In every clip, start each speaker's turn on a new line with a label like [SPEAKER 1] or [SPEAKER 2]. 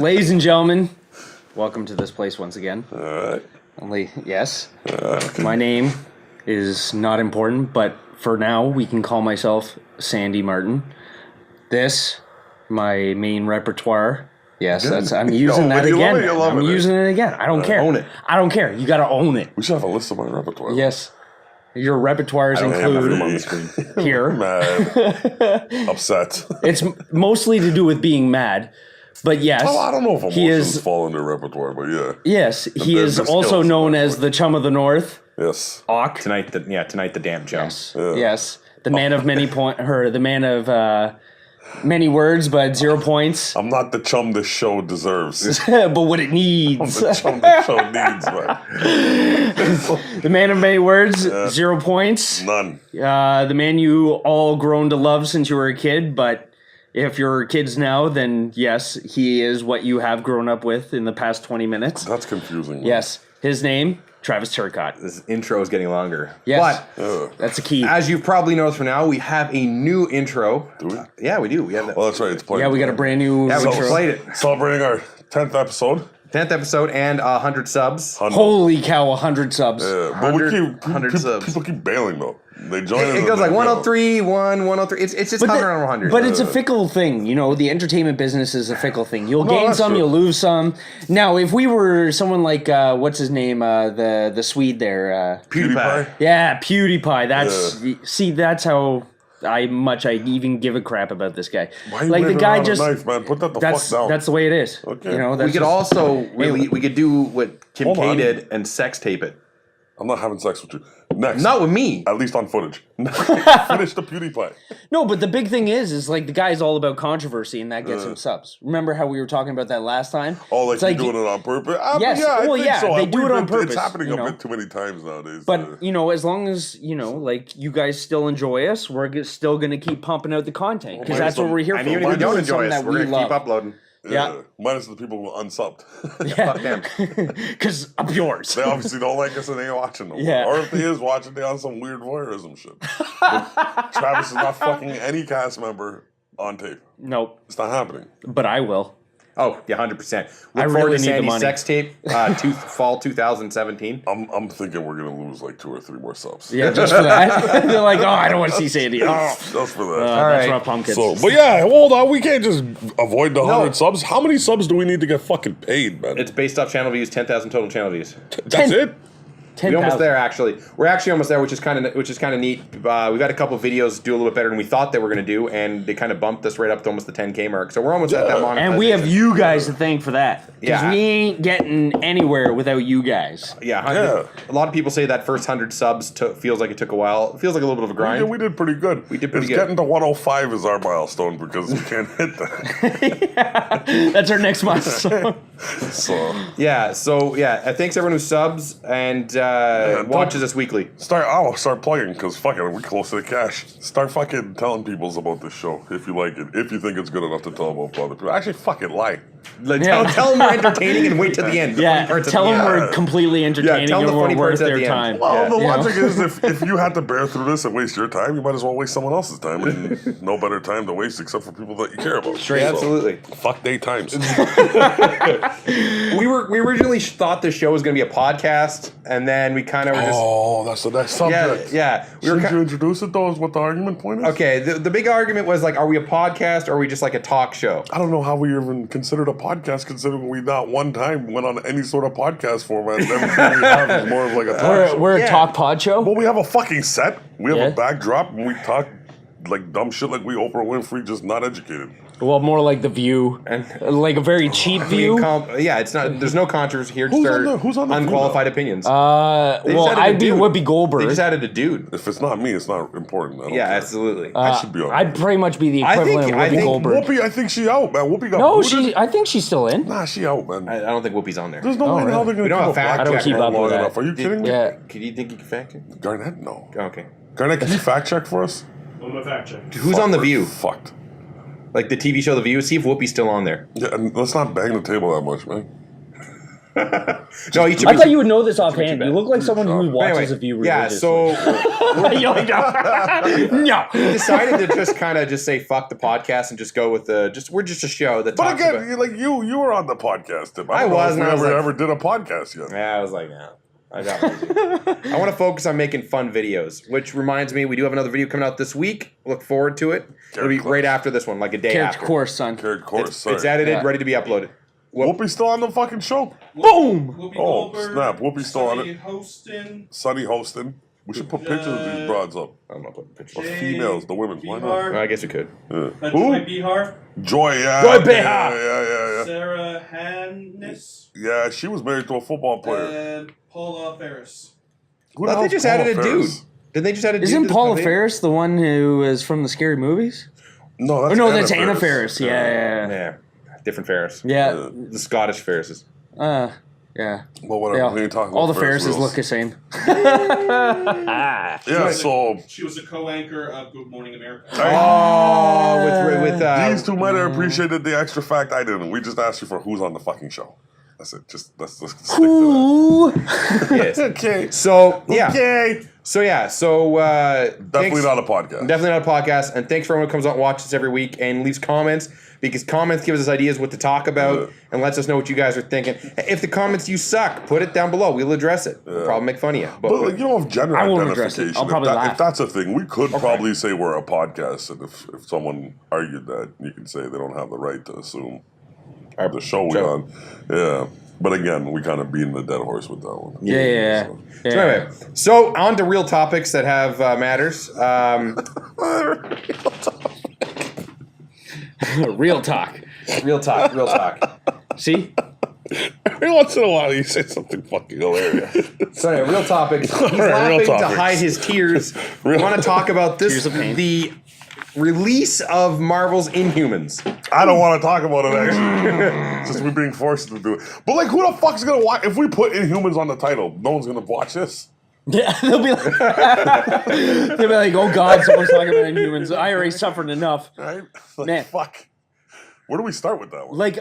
[SPEAKER 1] Ladies and gentlemen, welcome to this place once again.
[SPEAKER 2] All right.
[SPEAKER 1] Yes. My name is not important, but for now, we can call myself Sandy Martin. This, my main repertoire. Yes, I'm using that again. I'm using it again. I don't care.
[SPEAKER 2] Own it.
[SPEAKER 1] I don't care. You got to own it.
[SPEAKER 2] We should have a list of my repertoire.
[SPEAKER 1] Yes. Your repertoires include
[SPEAKER 2] on the screen.
[SPEAKER 1] here.
[SPEAKER 2] Mad. Upset.
[SPEAKER 1] It's mostly to do with being mad. But yes,
[SPEAKER 2] I don't know if emotions fall under repertoire, but yeah.
[SPEAKER 1] Yes, he is also known as the Chum of the North.
[SPEAKER 2] Yes.
[SPEAKER 1] Ock.
[SPEAKER 3] Tonight the damn chum.
[SPEAKER 1] Yes. Yeah. Yes. The man of many the man of many words, but 0 points.
[SPEAKER 2] I'm not the chum the show deserves.
[SPEAKER 1] But what it needs.
[SPEAKER 2] I'm the chum the show needs, man.
[SPEAKER 1] The man of many words, 0 points.
[SPEAKER 2] None.
[SPEAKER 1] The man you all grown to love since you were a kid, but if you're kids now, then yes, he is what you have grown up with in the past 20 minutes.
[SPEAKER 2] That's confusing. Man.
[SPEAKER 1] Yes. His name, Travis Turcotte.
[SPEAKER 3] This intro is getting longer.
[SPEAKER 1] Yes.
[SPEAKER 3] But
[SPEAKER 1] that's the key.
[SPEAKER 3] as you've probably noticed for now, we have a new intro.
[SPEAKER 2] Do we?
[SPEAKER 3] Yeah, we do. We have that.
[SPEAKER 2] Well, that's right. It's playing.
[SPEAKER 1] Yeah, we got a brand new
[SPEAKER 3] Yeah, we
[SPEAKER 1] intro.
[SPEAKER 3] played it.
[SPEAKER 2] Celebrating our 10th episode.
[SPEAKER 3] 10th episode and 100 subs.
[SPEAKER 2] 100.
[SPEAKER 1] Holy cow, 100 subs.
[SPEAKER 2] Yeah, but
[SPEAKER 3] 100 subs.
[SPEAKER 2] People keep bailing, though. They join
[SPEAKER 3] It goes like 103, 103. It's just hovering around 100.
[SPEAKER 1] But it's a fickle thing, you know. The entertainment business is a fickle thing. You'll gain
[SPEAKER 2] that's
[SPEAKER 1] some,
[SPEAKER 2] true.
[SPEAKER 1] you'll lose some. Now, if we were someone like what's his name, the Swede there,
[SPEAKER 2] PewDiePie.
[SPEAKER 1] yeah, PewDiePie. That's how I even give a crap about this guy.
[SPEAKER 2] Why
[SPEAKER 1] like the guy
[SPEAKER 2] a
[SPEAKER 1] just
[SPEAKER 2] knife, man? Put that the fuck down.
[SPEAKER 1] that's the way it is.
[SPEAKER 2] Okay.
[SPEAKER 1] You know,
[SPEAKER 3] we
[SPEAKER 1] that's
[SPEAKER 3] could
[SPEAKER 1] just-
[SPEAKER 3] also we could do what Kim
[SPEAKER 2] Hold
[SPEAKER 3] K
[SPEAKER 2] on.
[SPEAKER 3] did and sex tape it.
[SPEAKER 2] I'm not having sex with you. Next.
[SPEAKER 3] Not with me.
[SPEAKER 2] At least on footage. Finish the PewDiePie.
[SPEAKER 1] No, but the big thing is like the guy's all about controversy, and that gets him subs. Remember how we were talking about that last time?
[SPEAKER 2] Oh, like
[SPEAKER 1] It's
[SPEAKER 2] you're doing it on purpose?
[SPEAKER 1] Yes.
[SPEAKER 2] Yeah, I
[SPEAKER 1] Well,
[SPEAKER 2] think
[SPEAKER 1] yeah,
[SPEAKER 2] so.
[SPEAKER 1] they do it on purpose,
[SPEAKER 2] It's happening
[SPEAKER 1] you
[SPEAKER 2] a
[SPEAKER 1] know.
[SPEAKER 2] bit too many times nowadays.
[SPEAKER 1] But, you know, as long as, you know, like, you guys still enjoy us, we're still going to keep pumping out the content. Because that's what we're here
[SPEAKER 3] And
[SPEAKER 1] for.
[SPEAKER 3] even if
[SPEAKER 1] We're
[SPEAKER 3] you don't
[SPEAKER 1] doing
[SPEAKER 3] enjoy
[SPEAKER 1] something
[SPEAKER 3] us,
[SPEAKER 1] that
[SPEAKER 3] we're
[SPEAKER 1] we
[SPEAKER 3] going to keep
[SPEAKER 1] love.
[SPEAKER 3] uploading.
[SPEAKER 1] Yeah.
[SPEAKER 2] Minus the people who unsubbed.
[SPEAKER 3] Fuck them.
[SPEAKER 1] Because I'm yours.
[SPEAKER 2] They obviously don't like us and they ain't watching no more.
[SPEAKER 1] Yeah.
[SPEAKER 2] Or if they is watching, they on some weird voyeurism shit. But Travis is not fucking any cast member on tape.
[SPEAKER 1] Nope.
[SPEAKER 2] It's not happening.
[SPEAKER 1] But I will.
[SPEAKER 3] Oh, yeah, 100%.
[SPEAKER 1] I
[SPEAKER 3] Look forward
[SPEAKER 1] really
[SPEAKER 3] to
[SPEAKER 1] need the
[SPEAKER 3] Sandy's
[SPEAKER 1] money.
[SPEAKER 3] sex tape, fall 2017.
[SPEAKER 2] I'm thinking we're gonna lose like 2 or 3 more subs.
[SPEAKER 1] Yeah, just for that. They're like, oh, I don't want to see Sandy. Oh,
[SPEAKER 2] Just for that.
[SPEAKER 1] that's
[SPEAKER 3] right.
[SPEAKER 1] rough pumpkins.
[SPEAKER 2] So, but yeah, hold on. We can't just avoid the 100
[SPEAKER 3] No.
[SPEAKER 2] subs. How many subs do we need to get fucking paid, man?
[SPEAKER 3] It's based off channel views, 10,000 total channel views.
[SPEAKER 2] That's it?
[SPEAKER 3] We're almost
[SPEAKER 1] 10,000.
[SPEAKER 3] there, actually. We're actually almost there, which is kind of neat. We've had a couple videos do a little bit better than we thought they were going to do, and they kind of bumped us right up to almost the 10K mark. So we're almost at that monetization.
[SPEAKER 1] And we have you guys to thank for that. Because
[SPEAKER 3] Yeah.
[SPEAKER 1] we ain't getting anywhere without you guys.
[SPEAKER 3] Yeah, 100. A lot of people say that first 100 subs feels like it took a while. It feels like a little bit of a grind.
[SPEAKER 2] Yeah, we did pretty good.
[SPEAKER 3] We did pretty good.
[SPEAKER 2] Getting to 105 is our milestone because we can't hit that.
[SPEAKER 1] That's our next milestone.
[SPEAKER 2] So
[SPEAKER 3] thanks everyone who subs and watches us weekly.
[SPEAKER 2] I'll start plugging because fucking we close to the cash. Start fucking telling people about this show if you like it. If you think it's good enough to tell about other people. Actually, fucking lie.
[SPEAKER 3] Tell them we're entertaining and wait till the end. The funny
[SPEAKER 1] Yeah,
[SPEAKER 3] parts at
[SPEAKER 1] tell
[SPEAKER 3] the
[SPEAKER 1] them
[SPEAKER 3] end.
[SPEAKER 1] we're completely entertaining
[SPEAKER 3] tell them
[SPEAKER 1] and
[SPEAKER 3] the
[SPEAKER 1] we're
[SPEAKER 3] funny
[SPEAKER 1] worth
[SPEAKER 3] parts at
[SPEAKER 1] their
[SPEAKER 3] the end.
[SPEAKER 1] time.
[SPEAKER 2] Well, the
[SPEAKER 1] You know?
[SPEAKER 2] logic is if you had to bear through this and waste your time, you might as well waste someone else's time. And no better time to waste except for people that you care about.
[SPEAKER 3] Yeah, absolutely.
[SPEAKER 2] Fuck day times.
[SPEAKER 3] We originally thought this show was going to be a podcast, and then we kind of were just
[SPEAKER 2] That's the next subject.
[SPEAKER 3] yeah. We were
[SPEAKER 2] Shouldn't you introduce it though? Is what the argument point is?
[SPEAKER 3] okay. The big argument was like, are we a podcast or are we just like a talk show?
[SPEAKER 2] I don't know how we even considered a podcast, considering we not one time went on any sort of podcast format. Everything we have is more of like a talk show.
[SPEAKER 1] We're a
[SPEAKER 3] Yeah.
[SPEAKER 1] talk pod show.
[SPEAKER 2] Well, we have a fucking set. We have
[SPEAKER 1] Yeah.
[SPEAKER 2] a backdrop, and we talk like dumb shit like we Oprah Winfrey, just not educated.
[SPEAKER 1] Well, more like The View.
[SPEAKER 3] And-
[SPEAKER 1] Like a very cheap view.
[SPEAKER 3] It's not. There's no controversy here.
[SPEAKER 2] Who's
[SPEAKER 3] Just
[SPEAKER 2] on
[SPEAKER 3] our
[SPEAKER 2] who's on the
[SPEAKER 3] unqualified opinions.
[SPEAKER 1] Well,
[SPEAKER 3] They just added a
[SPEAKER 1] I'd be
[SPEAKER 3] dude.
[SPEAKER 1] Whoopi
[SPEAKER 3] They
[SPEAKER 1] Goldberg.
[SPEAKER 3] just added a dude.
[SPEAKER 2] If it's not me, it's not important. I don't
[SPEAKER 3] Yeah,
[SPEAKER 2] care.
[SPEAKER 3] absolutely.
[SPEAKER 2] I should be on.
[SPEAKER 1] I'd pretty much be the
[SPEAKER 3] I think-
[SPEAKER 1] equivalent
[SPEAKER 3] I
[SPEAKER 1] of Whoopi
[SPEAKER 3] think
[SPEAKER 1] Goldberg.
[SPEAKER 2] Whoopi, I think she out, man. Whoopi got
[SPEAKER 1] No,
[SPEAKER 2] booted.
[SPEAKER 1] I think she's still in.
[SPEAKER 2] Nah, she out, man.
[SPEAKER 3] I don't think Whoopi's on there.
[SPEAKER 2] There's no way in hell they're
[SPEAKER 3] We
[SPEAKER 2] gonna
[SPEAKER 3] don't
[SPEAKER 2] keep
[SPEAKER 3] have
[SPEAKER 2] a
[SPEAKER 3] fact
[SPEAKER 2] black
[SPEAKER 1] I don't
[SPEAKER 2] check
[SPEAKER 1] keep up
[SPEAKER 2] long
[SPEAKER 1] with that.
[SPEAKER 2] enough. Are you kidding me?
[SPEAKER 1] Yeah.
[SPEAKER 3] Can you think you can fact check?
[SPEAKER 2] Garnett, no.
[SPEAKER 3] Oh, okay.
[SPEAKER 2] Garnett, can you fact check for us?
[SPEAKER 4] I'm a fact check.
[SPEAKER 3] Who's on The
[SPEAKER 2] We're
[SPEAKER 3] View?
[SPEAKER 2] Fucked.
[SPEAKER 3] Like the TV show The View? See if Whoopi's still on there.
[SPEAKER 2] Yeah, and let's not bang the table that much, man.
[SPEAKER 3] No, each of
[SPEAKER 1] I
[SPEAKER 3] us-
[SPEAKER 1] thought you would know this offhand. You look like someone who watches
[SPEAKER 3] Anyway,
[SPEAKER 1] a view
[SPEAKER 3] yeah,
[SPEAKER 1] religiously.
[SPEAKER 3] so
[SPEAKER 1] You're like, no.
[SPEAKER 3] we decided to just kind of just say fuck the podcast and just go with we're just a show that
[SPEAKER 2] But
[SPEAKER 3] talks
[SPEAKER 2] again,
[SPEAKER 3] about.
[SPEAKER 2] you were on the podcast, Tim.
[SPEAKER 3] I
[SPEAKER 2] don't know
[SPEAKER 3] was,
[SPEAKER 2] if
[SPEAKER 3] and
[SPEAKER 2] we
[SPEAKER 3] I was like-
[SPEAKER 2] ever did a podcast yet.
[SPEAKER 3] Yeah, I was like, no. I got lazy. I want to focus on making fun videos, which reminds me, we do have another video coming out this week. Look forward to it. It'll be right after this one, like a day
[SPEAKER 1] Carrot
[SPEAKER 3] after.
[SPEAKER 1] course, son.
[SPEAKER 2] Carrot course, sorry.
[SPEAKER 3] It's edited,
[SPEAKER 1] Yeah.
[SPEAKER 3] ready to be uploaded.
[SPEAKER 2] Whoopi's still on the fucking show.
[SPEAKER 1] Boom!
[SPEAKER 4] Whoopi
[SPEAKER 2] Oh,
[SPEAKER 4] Goldberg,
[SPEAKER 2] snap. Whoopi's still on
[SPEAKER 4] Sunny
[SPEAKER 2] it.
[SPEAKER 4] Hostin,
[SPEAKER 2] Sunny hosting. We should put pictures of these broads up.
[SPEAKER 3] I'm not putting pictures.
[SPEAKER 2] Or
[SPEAKER 4] Jay
[SPEAKER 2] females, the women. Why not?
[SPEAKER 3] I
[SPEAKER 4] Bihar,
[SPEAKER 3] guess we could.
[SPEAKER 2] Yeah.
[SPEAKER 4] Joy
[SPEAKER 2] Who?
[SPEAKER 4] Bihar,
[SPEAKER 2] Joy, yeah.
[SPEAKER 3] Joy
[SPEAKER 2] yeah,
[SPEAKER 3] Behar.
[SPEAKER 2] yeah.
[SPEAKER 4] Sarah Hannes,
[SPEAKER 2] Yeah, she was married to a football player.
[SPEAKER 4] and Paula Ferris.
[SPEAKER 2] Who
[SPEAKER 3] But they
[SPEAKER 2] hell's
[SPEAKER 3] just
[SPEAKER 2] Paula
[SPEAKER 3] added a
[SPEAKER 2] Ferris?
[SPEAKER 3] dude. Did they just add a dude?
[SPEAKER 1] Isn't
[SPEAKER 3] to the
[SPEAKER 1] Paula
[SPEAKER 3] thing?
[SPEAKER 1] Ferris the one who is from the Scary Movies?
[SPEAKER 2] No, that's
[SPEAKER 1] Oh, no,
[SPEAKER 2] Anna
[SPEAKER 1] that's Anna Ferris. Yeah.
[SPEAKER 3] Yeah, different Ferris.
[SPEAKER 1] Yeah.
[SPEAKER 3] The Scottish Ferrises.
[SPEAKER 1] Yeah.
[SPEAKER 2] Well, whatever.
[SPEAKER 1] Yeah.
[SPEAKER 2] We ain't talking
[SPEAKER 1] All the
[SPEAKER 2] about Ferris
[SPEAKER 1] Ferrises
[SPEAKER 2] wheels.
[SPEAKER 1] look the same.
[SPEAKER 2] Yeah, so
[SPEAKER 4] She was a co-anchor of Good Morning America.
[SPEAKER 3] Oh, with
[SPEAKER 2] these two might have appreciated the extra fact. I didn't. We just asked you for who's on the fucking show. That's it. Just let's stick to that.
[SPEAKER 1] Ooh.
[SPEAKER 3] yes.
[SPEAKER 2] Okay.
[SPEAKER 3] So yeah.
[SPEAKER 2] Okay.
[SPEAKER 3] So yeah. So
[SPEAKER 2] Definitely
[SPEAKER 3] thanks-
[SPEAKER 2] not a podcast.
[SPEAKER 3] Definitely not a podcast. And thanks for everyone who comes out and watches every week and leaves comments, because comments give us ideas what to talk about and lets us know what you guys are thinking. If the comments you suck, put it down below. We'll address it. We'll probably make fun of you.
[SPEAKER 2] But like, you know, if gender
[SPEAKER 1] I won't address it.
[SPEAKER 2] identification,
[SPEAKER 1] I'll probably laugh.
[SPEAKER 2] if that's a thing, we could probably say we're a podcast, and if someone argued that, you can say they don't have the right to assume the show we're on. Yeah. But again, we kind of beating the dead horse with that one.
[SPEAKER 1] Yeah.
[SPEAKER 2] So.
[SPEAKER 1] Yeah.
[SPEAKER 3] So anyway, so on to real topics that have matters.
[SPEAKER 1] Real talk.
[SPEAKER 3] Real talk. Real talk.
[SPEAKER 1] See?
[SPEAKER 2] Every once in a while, you say something fucking hilarious.
[SPEAKER 3] So anyway, real topics. He's
[SPEAKER 2] right, real
[SPEAKER 3] laughing to
[SPEAKER 2] topics.
[SPEAKER 3] hide his tears. We want to talk about this,
[SPEAKER 1] Tears of pain.
[SPEAKER 3] the release of Marvel's Inhumans.
[SPEAKER 2] I don't want to talk about it, actually. Just we're being forced to do it. But, like, who the fuck's going to watch? If we put Inhumans on the title, no one's going to watch this.
[SPEAKER 1] Yeah, they'll be like, oh God, someone's talking about Inhumans. I already suffered enough.
[SPEAKER 2] Right? Like,
[SPEAKER 1] Man.
[SPEAKER 2] fuck. Where do we start with that one?
[SPEAKER 1] Like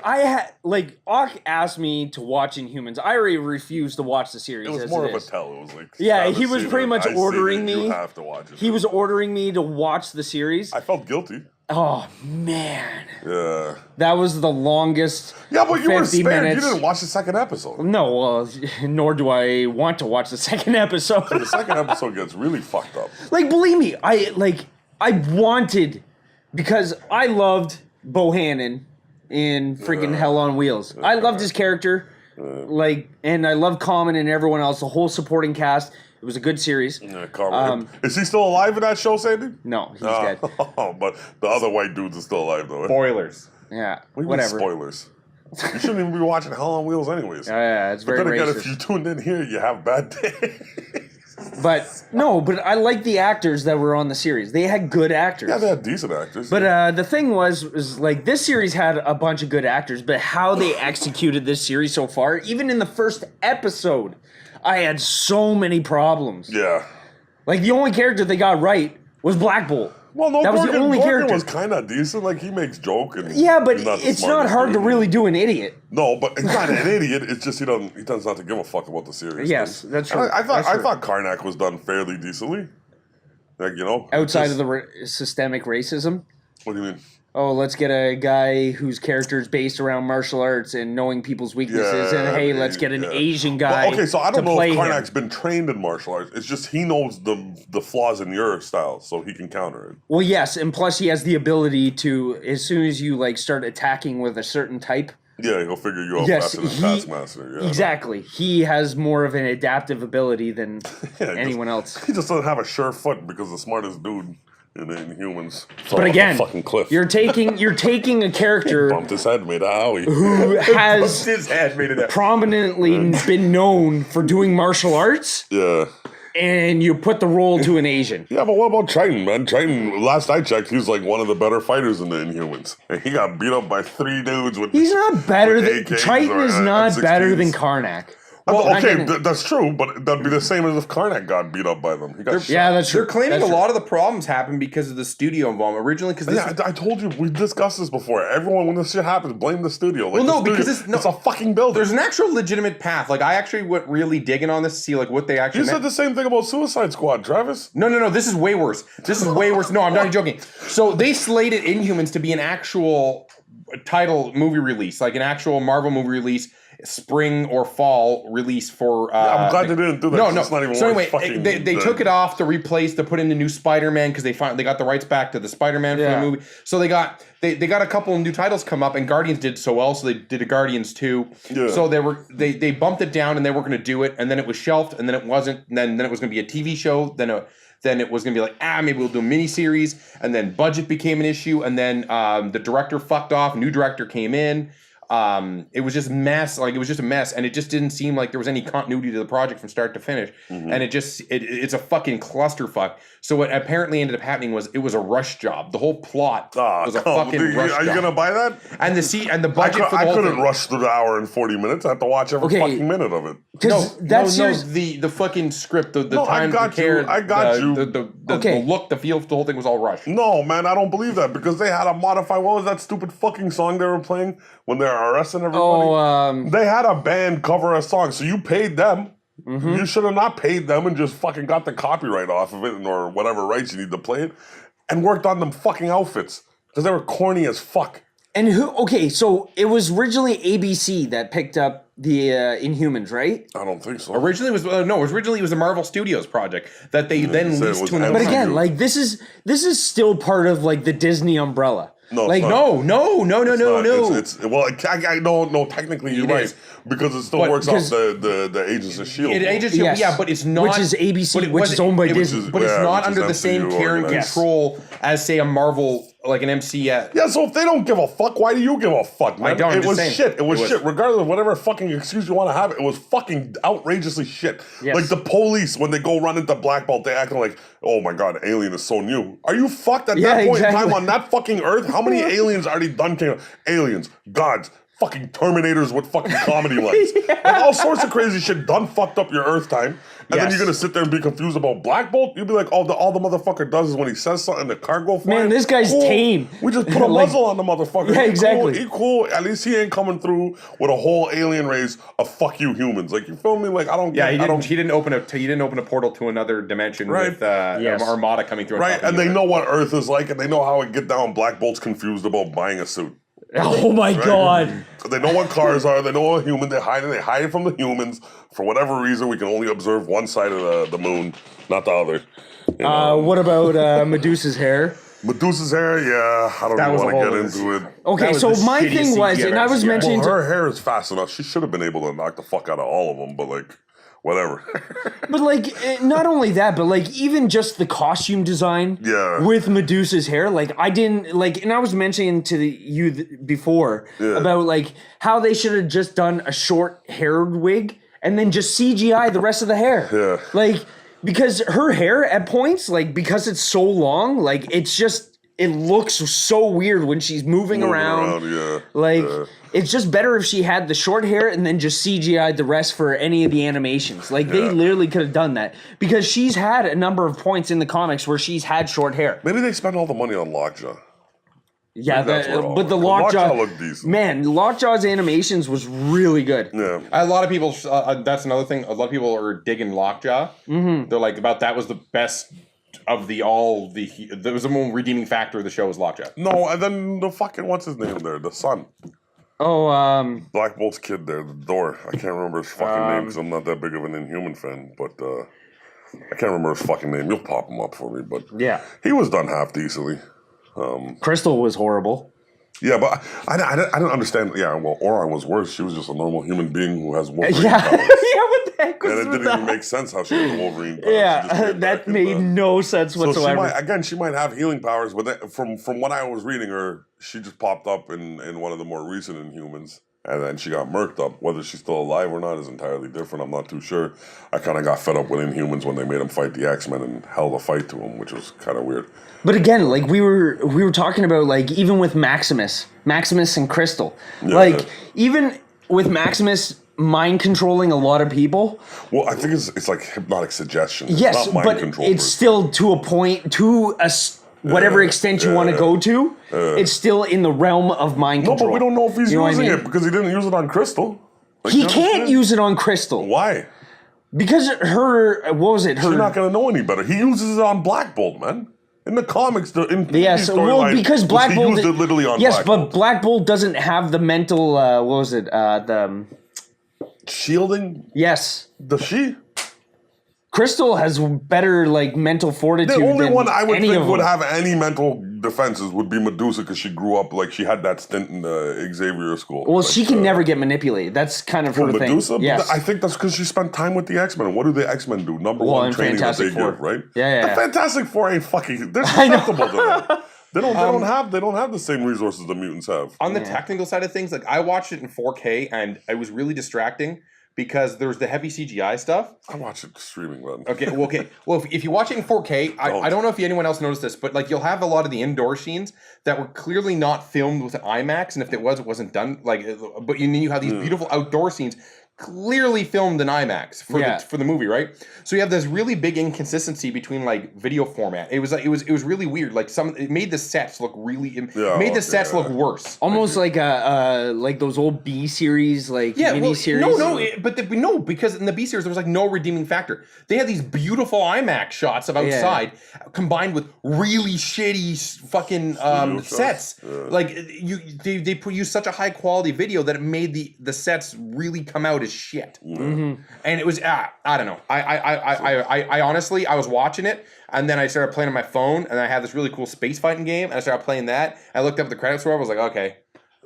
[SPEAKER 1] Ock asked me to watch Inhumans. I already refused to watch the series.
[SPEAKER 2] It was
[SPEAKER 1] as
[SPEAKER 2] more
[SPEAKER 1] it
[SPEAKER 2] of a
[SPEAKER 1] is.
[SPEAKER 2] tell. It was like,
[SPEAKER 1] Yeah,
[SPEAKER 2] Travis
[SPEAKER 1] he was
[SPEAKER 2] seen
[SPEAKER 1] pretty
[SPEAKER 2] it,
[SPEAKER 1] much
[SPEAKER 2] I seen
[SPEAKER 1] ordering
[SPEAKER 2] it,
[SPEAKER 1] me.
[SPEAKER 2] You have to watch it.
[SPEAKER 1] He was ordering me to watch the series.
[SPEAKER 2] I felt guilty.
[SPEAKER 1] Oh man,
[SPEAKER 2] Yeah.
[SPEAKER 1] that was the longest.
[SPEAKER 2] Yeah, but you were
[SPEAKER 1] 50
[SPEAKER 2] spared.
[SPEAKER 1] minutes.
[SPEAKER 2] You didn't watch the second episode.
[SPEAKER 1] No, well, nor do I want to watch the second episode.
[SPEAKER 2] The second episode gets really fucked up.
[SPEAKER 1] Like, believe me, I wanted, because I loved Bohannon in freaking Hell on Wheels. I loved his character, and I loved Common and everyone else, the whole supporting cast. It was a good series.
[SPEAKER 2] Yeah, Carmen. Is he still alive in that show, Sandy?
[SPEAKER 1] No, he's dead.
[SPEAKER 2] But the other white dudes are still alive, though.
[SPEAKER 3] Spoilers.
[SPEAKER 1] Yeah,
[SPEAKER 2] What do you mean
[SPEAKER 1] whatever.
[SPEAKER 2] Spoilers. You shouldn't even be watching Hell on Wheels, anyways.
[SPEAKER 1] Yeah, it's
[SPEAKER 2] But
[SPEAKER 1] very
[SPEAKER 2] then again,
[SPEAKER 1] racist.
[SPEAKER 2] if you tuned in here, you have bad days.
[SPEAKER 1] But I like the actors that were on the series. They had good actors.
[SPEAKER 2] Yeah, they had decent actors.
[SPEAKER 1] But the thing was like, this series had a bunch of good actors, but how they executed this series so far, even in the first episode, I had so many problems.
[SPEAKER 2] yeah.
[SPEAKER 1] Like, the only character they got right was Black Bolt.
[SPEAKER 2] Well, no,
[SPEAKER 1] That was the
[SPEAKER 2] Gorgon,
[SPEAKER 1] only
[SPEAKER 2] Gorgon
[SPEAKER 1] character.
[SPEAKER 2] was kind of decent. Like, he makes joke. And
[SPEAKER 1] Yeah, but
[SPEAKER 2] he's the
[SPEAKER 1] it's not
[SPEAKER 2] smartest
[SPEAKER 1] hard to
[SPEAKER 2] dude.
[SPEAKER 1] really do an idiot.
[SPEAKER 2] No, but he's not an idiot. It's just he tends not to give a fuck about the series.
[SPEAKER 1] Yes, that's true.
[SPEAKER 2] I
[SPEAKER 1] That's true.
[SPEAKER 2] thought Karnak was done fairly decently. Like, you know,
[SPEAKER 1] Outside
[SPEAKER 2] just-
[SPEAKER 1] of the systemic racism.
[SPEAKER 2] What do you mean?
[SPEAKER 1] Oh, let's get a guy whose character is based around martial arts and knowing people's weaknesses, and hey, let's get an
[SPEAKER 2] yeah.
[SPEAKER 1] Asian guy.
[SPEAKER 2] Well, okay, so I don't
[SPEAKER 1] to
[SPEAKER 2] know
[SPEAKER 1] play
[SPEAKER 2] if
[SPEAKER 1] him.
[SPEAKER 2] Karnak's been trained in martial arts. It's just he knows the flaws in your style, so he can counter it.
[SPEAKER 1] Well, yes, and plus he has the ability to, as soon as you like start attacking with a certain type.
[SPEAKER 2] Yeah, he'll figure you out
[SPEAKER 1] Yes,
[SPEAKER 2] faster than Taskmaster. Yeah,
[SPEAKER 1] exactly. He has more of an adaptive ability than
[SPEAKER 2] Yeah,
[SPEAKER 1] anyone else.
[SPEAKER 2] He just doesn't have a sure foot because the smartest dude in Inhumans. fell
[SPEAKER 1] But
[SPEAKER 2] off
[SPEAKER 1] again,
[SPEAKER 2] a fucking cliff.
[SPEAKER 1] you're taking a character
[SPEAKER 2] bumped his head, made a howie.
[SPEAKER 1] who has
[SPEAKER 3] His head made it up.
[SPEAKER 1] prominently been known for doing martial arts,
[SPEAKER 2] Yeah.
[SPEAKER 1] and you put the role to an Asian.
[SPEAKER 2] Yeah, but what about Triton, man? Triton, last I checked, he was like one of the better fighters in the Inhumans. And he got beat up by 3 dudes with
[SPEAKER 1] He's not better
[SPEAKER 2] with
[SPEAKER 1] than
[SPEAKER 2] AKs
[SPEAKER 1] Triton
[SPEAKER 2] or
[SPEAKER 1] is not
[SPEAKER 2] M16s.
[SPEAKER 1] better than Karnak.
[SPEAKER 2] That's true, but that'd be the same as if Karnak got beat up by them. He got shot.
[SPEAKER 1] Yeah, that's true.
[SPEAKER 3] They're claiming
[SPEAKER 1] That's
[SPEAKER 3] a
[SPEAKER 1] true.
[SPEAKER 3] lot of the problems happened because of the studio involvement originally. Because
[SPEAKER 2] I told you we discussed this before. Everyone, when this shit happens, blame the studio. Like,
[SPEAKER 3] Well, no,
[SPEAKER 2] the studio,
[SPEAKER 3] because it's
[SPEAKER 2] a fucking building.
[SPEAKER 3] there's an actual legitimate path. Like I actually went really digging on this to see like what they actually.
[SPEAKER 2] You said the same thing about Suicide Squad, Travis.
[SPEAKER 3] No. This is way worse. This is way worse. No, I'm not joking. So they slated Inhumans to be an actual title movie release, like an actual Marvel movie release, spring or fall release for.
[SPEAKER 2] I'm glad they didn't do that.
[SPEAKER 3] No.
[SPEAKER 2] It's not even
[SPEAKER 3] So anyway,
[SPEAKER 2] fucking
[SPEAKER 3] they took it off to put in the new Spider-Man because they got the rights back to the Spider-Man for the movie. So they got a couple of new titles come up, and Guardians did so well, so they did a Guardians 2.
[SPEAKER 2] Yeah.
[SPEAKER 3] So they bumped it down, and they weren't going to do it, and then it was shelved, and then it wasn't, and then it was going to be a TV show, then it was going to be like, maybe we'll do a miniseries, and then budget became an issue, and then the director fucked off, new director came in. It was just mess. Like it was just a mess, and it just didn't seem like there was any continuity to the project from start to finish. And it's a fucking clusterfuck. So what apparently ended up happening was it was a rush job. The whole plot was a fucking rush job.
[SPEAKER 2] Are you gonna buy that?
[SPEAKER 3] And the budget for the
[SPEAKER 2] I
[SPEAKER 3] whole
[SPEAKER 2] couldn't
[SPEAKER 3] thing.
[SPEAKER 2] rush through the hour and 40 minutes. I have to watch every fucking minute of it.
[SPEAKER 3] The fucking script, the time, the care,
[SPEAKER 2] I got you.
[SPEAKER 3] The look, the feel, the whole thing was all rushed.
[SPEAKER 2] No, man, I don't believe that because they had to modify. What was that stupid fucking song they were playing when they were arresting everybody? They had a band cover a song, so you paid them. You should have not paid them and just fucking got the copyright off of it or whatever rights you need to play it and worked on them fucking outfits because they were corny as fuck.
[SPEAKER 1] And so it was originally ABC that picked up the Inhumans, right?
[SPEAKER 2] I don't think so.
[SPEAKER 3] Originally it was the Marvel Studios project that they then
[SPEAKER 2] said it
[SPEAKER 3] leased
[SPEAKER 2] was
[SPEAKER 3] to another.
[SPEAKER 1] But
[SPEAKER 2] MCU.
[SPEAKER 1] again, like this is still part of like the Disney umbrella.
[SPEAKER 2] No,
[SPEAKER 1] like
[SPEAKER 2] it's not.
[SPEAKER 3] No.
[SPEAKER 2] No. Technically, you're right
[SPEAKER 3] is.
[SPEAKER 2] because it still works off the Agents of Shield.
[SPEAKER 1] Yes.
[SPEAKER 3] But it's not.
[SPEAKER 1] Which is ABC,
[SPEAKER 3] but it
[SPEAKER 1] which is owned by
[SPEAKER 3] it was-
[SPEAKER 1] Disney.
[SPEAKER 3] But it's not
[SPEAKER 2] which is
[SPEAKER 3] under the same
[SPEAKER 2] MCU
[SPEAKER 3] care and
[SPEAKER 2] organized.
[SPEAKER 3] control as say a Marvel, like an MCU.
[SPEAKER 2] Yeah, so if they don't give a fuck, why do you give a fuck, man?
[SPEAKER 3] I don't, I'm
[SPEAKER 2] It
[SPEAKER 3] just
[SPEAKER 2] was
[SPEAKER 3] saying.
[SPEAKER 2] shit. It was
[SPEAKER 3] It was.
[SPEAKER 2] shit. Regardless of whatever fucking excuse you want to have, it was fucking outrageously shit.
[SPEAKER 1] Yes.
[SPEAKER 2] Like the police, when they go run into Black Bolt, they acting like, oh my god, Alien is so new. Are you fucked at that point in time on that fucking Earth? How many aliens already done came? Aliens, gods, fucking Terminators with fucking comedy lights. Like all sorts of crazy shit done fucked up your Earth time. And then
[SPEAKER 3] Yes.
[SPEAKER 2] you're gonna sit there and be confused about Black Bolt? You'd be like, all the motherfucker does is when he says something, the cargo flying.
[SPEAKER 1] Man, this guy's tame.
[SPEAKER 2] We just put a
[SPEAKER 1] Like-
[SPEAKER 2] muzzle on the motherfucker.
[SPEAKER 1] Yeah, exactly.
[SPEAKER 2] He cool. At least he ain't coming through with a whole alien race of fuck you humans. Like, you feel me? Like, I don't
[SPEAKER 3] Yeah,
[SPEAKER 2] get
[SPEAKER 3] he didn't open a portal to another dimension
[SPEAKER 2] Right.
[SPEAKER 3] with
[SPEAKER 1] Yes.
[SPEAKER 3] Armada coming through.
[SPEAKER 2] right? And they know what Earth is like, and they know how it get down. Black Bolt's confused about buying a suit.
[SPEAKER 1] Oh my god.
[SPEAKER 2] They know what cars are. They know what human. They hide from the humans. For whatever reason, we can only observe one side of the moon, not the other. You know?
[SPEAKER 1] What about Medusa's hair?
[SPEAKER 2] Medusa's hair, yeah, I don't
[SPEAKER 3] That
[SPEAKER 2] even
[SPEAKER 3] was
[SPEAKER 2] want
[SPEAKER 3] a
[SPEAKER 2] to
[SPEAKER 3] whole-
[SPEAKER 2] get into it.
[SPEAKER 1] Okay,
[SPEAKER 3] That was
[SPEAKER 1] so
[SPEAKER 3] the
[SPEAKER 1] my
[SPEAKER 3] shittiest
[SPEAKER 1] thing was,
[SPEAKER 3] CGI
[SPEAKER 1] and I was
[SPEAKER 3] I've
[SPEAKER 1] mentioning
[SPEAKER 2] Well,
[SPEAKER 1] to,
[SPEAKER 2] her hair is fast enough. She should have been able to knock the fuck out of all of them, but like, whatever.
[SPEAKER 1] but like, not only that, but like even just the costume design
[SPEAKER 2] Yeah.
[SPEAKER 1] with Medusa's hair, like I didn't like, and I was mentioning to you before about like how they should have just done a short haired wig and then just CGI the rest of the hair.
[SPEAKER 2] Yeah.
[SPEAKER 1] Like, because her hair at points, like because it's so long, like it's just, it looks so weird when she's moving around.
[SPEAKER 2] Yeah.
[SPEAKER 1] Like,
[SPEAKER 2] Yeah.
[SPEAKER 1] it's just better if she had the short hair and then just CGI'd the rest for any of the animations. Like, they literally could have done that. Because she's had a number of points in the comics where she's had short hair.
[SPEAKER 2] Maybe they spent all the money on Lockjaw.
[SPEAKER 1] Yeah,
[SPEAKER 2] That's where it all
[SPEAKER 1] but the
[SPEAKER 2] went.
[SPEAKER 1] Lockjaw...
[SPEAKER 2] Lockjaw looked decent.
[SPEAKER 1] Man, Lockjaw's animations was really good.
[SPEAKER 2] Yeah.
[SPEAKER 3] A lot of people. That's another thing. A lot of people are digging Lockjaw. Mm-hmm. They're like that was the best of there was the more redeeming factor of the show was Lockjaw.
[SPEAKER 2] No, and then the fucking, what's his name there? The son.
[SPEAKER 1] Oh,
[SPEAKER 2] Black Bolt's kid there, the door. I can't remember his fucking name because I'm not that big of an Inhuman fan, but I can't remember his fucking name. You'll pop him up for me, but
[SPEAKER 1] yeah.
[SPEAKER 2] he was done half decently.
[SPEAKER 1] Crystal was horrible.
[SPEAKER 2] Yeah, but I don't understand. Yeah, well, Orion was worse. She was just a normal human being who has Wolverine
[SPEAKER 1] Yeah.
[SPEAKER 2] powers.
[SPEAKER 1] Yeah, what the heck was
[SPEAKER 2] And it
[SPEAKER 1] with
[SPEAKER 2] didn't
[SPEAKER 1] that?
[SPEAKER 2] even make sense how she had the Wolverine powers. She just
[SPEAKER 1] Yeah,
[SPEAKER 2] came back
[SPEAKER 1] that
[SPEAKER 2] and,
[SPEAKER 1] made no sense
[SPEAKER 2] So
[SPEAKER 1] whatsoever.
[SPEAKER 2] she might have healing powers, but from what I was reading her, she just popped up in one of the more recent Inhumans. And then she got murked up. Whether she's still alive or not is entirely different. I'm not too sure. I kind of got fed up with Inhumans when they made him fight the X-Men and held a fight to him, which was kind of weird.
[SPEAKER 1] But again, like we were talking about, like even with Maximus and Crystal, like even with Maximus mind controlling a lot of people.
[SPEAKER 2] Well, I think it's like hypnotic suggestion. It's
[SPEAKER 1] Yes,
[SPEAKER 2] not mind
[SPEAKER 1] but
[SPEAKER 2] control
[SPEAKER 1] it's still to a point, to whatever extent you want to go to. It's still in the realm of mind control.
[SPEAKER 2] No, but we don't know if he's
[SPEAKER 1] You know what
[SPEAKER 2] using
[SPEAKER 1] I mean?
[SPEAKER 2] it because he didn't use it on Crystal. Like,
[SPEAKER 1] He
[SPEAKER 2] you
[SPEAKER 1] can't
[SPEAKER 2] understand?
[SPEAKER 1] use it on Crystal
[SPEAKER 2] Why?
[SPEAKER 1] because what was it?
[SPEAKER 2] You're not gonna know any better. He uses it on Black Bolt, man. In the comics,
[SPEAKER 1] Yes, well, because Black Bolt
[SPEAKER 2] he used it literally on
[SPEAKER 1] yes,
[SPEAKER 2] Black
[SPEAKER 1] but
[SPEAKER 2] Bolt.
[SPEAKER 1] Black Bolt doesn't have the mental. What was it? The
[SPEAKER 2] Shielding.
[SPEAKER 1] yes,
[SPEAKER 2] Does she?
[SPEAKER 1] Crystal has better like mental fortitude.
[SPEAKER 2] The only
[SPEAKER 1] than
[SPEAKER 2] one I would
[SPEAKER 1] any
[SPEAKER 2] think
[SPEAKER 1] of
[SPEAKER 2] would
[SPEAKER 1] them.
[SPEAKER 2] have any mental defenses would be Medusa because she grew up like she had that stint in Xavier school.
[SPEAKER 1] Well,
[SPEAKER 2] like,
[SPEAKER 1] she can never get manipulated. That's kind of her
[SPEAKER 2] Medusa.
[SPEAKER 1] thing. Yes.
[SPEAKER 2] I think that's because she spent time with the X-Men. What do the X-Men do? Number one
[SPEAKER 1] in
[SPEAKER 2] training that they
[SPEAKER 1] Fantastic Four.
[SPEAKER 2] give, right?
[SPEAKER 1] Yeah.
[SPEAKER 2] The Fantastic Four ain't fucking. They're susceptible to that. They don't have the same resources the mutants have.
[SPEAKER 3] On the technical side of things, like I watched it in 4K and it was really distracting because there's the heavy CGI stuff.
[SPEAKER 2] I watch it streaming, man.
[SPEAKER 3] Okay. Well, if you watch it in 4K, I don't know if anyone else noticed this, but like you'll have a lot of the indoor scenes that were clearly not filmed with IMAX, and if it wasn't done. Like, but you have these beautiful outdoor scenes clearly filmed in IMAX for the movie, right? So you have this really big inconsistency between like video format. It was really weird. Like it made the sets look look worse.
[SPEAKER 1] Almost like like those old B series, like mini series.
[SPEAKER 3] Because in the B series there was like no redeeming factor. They had these beautiful IMAX shots of outside combined with really shitty fucking sets.
[SPEAKER 2] Yeah.
[SPEAKER 3] Like they use such a high quality video that it made the sets really come out as shit.
[SPEAKER 1] Mm-hmm.
[SPEAKER 3] And it was I don't know. I honestly I was watching it and then I started playing on my phone and I had this really cool space fighting game and I started playing that. I looked up at the credits roll. I was like, okay,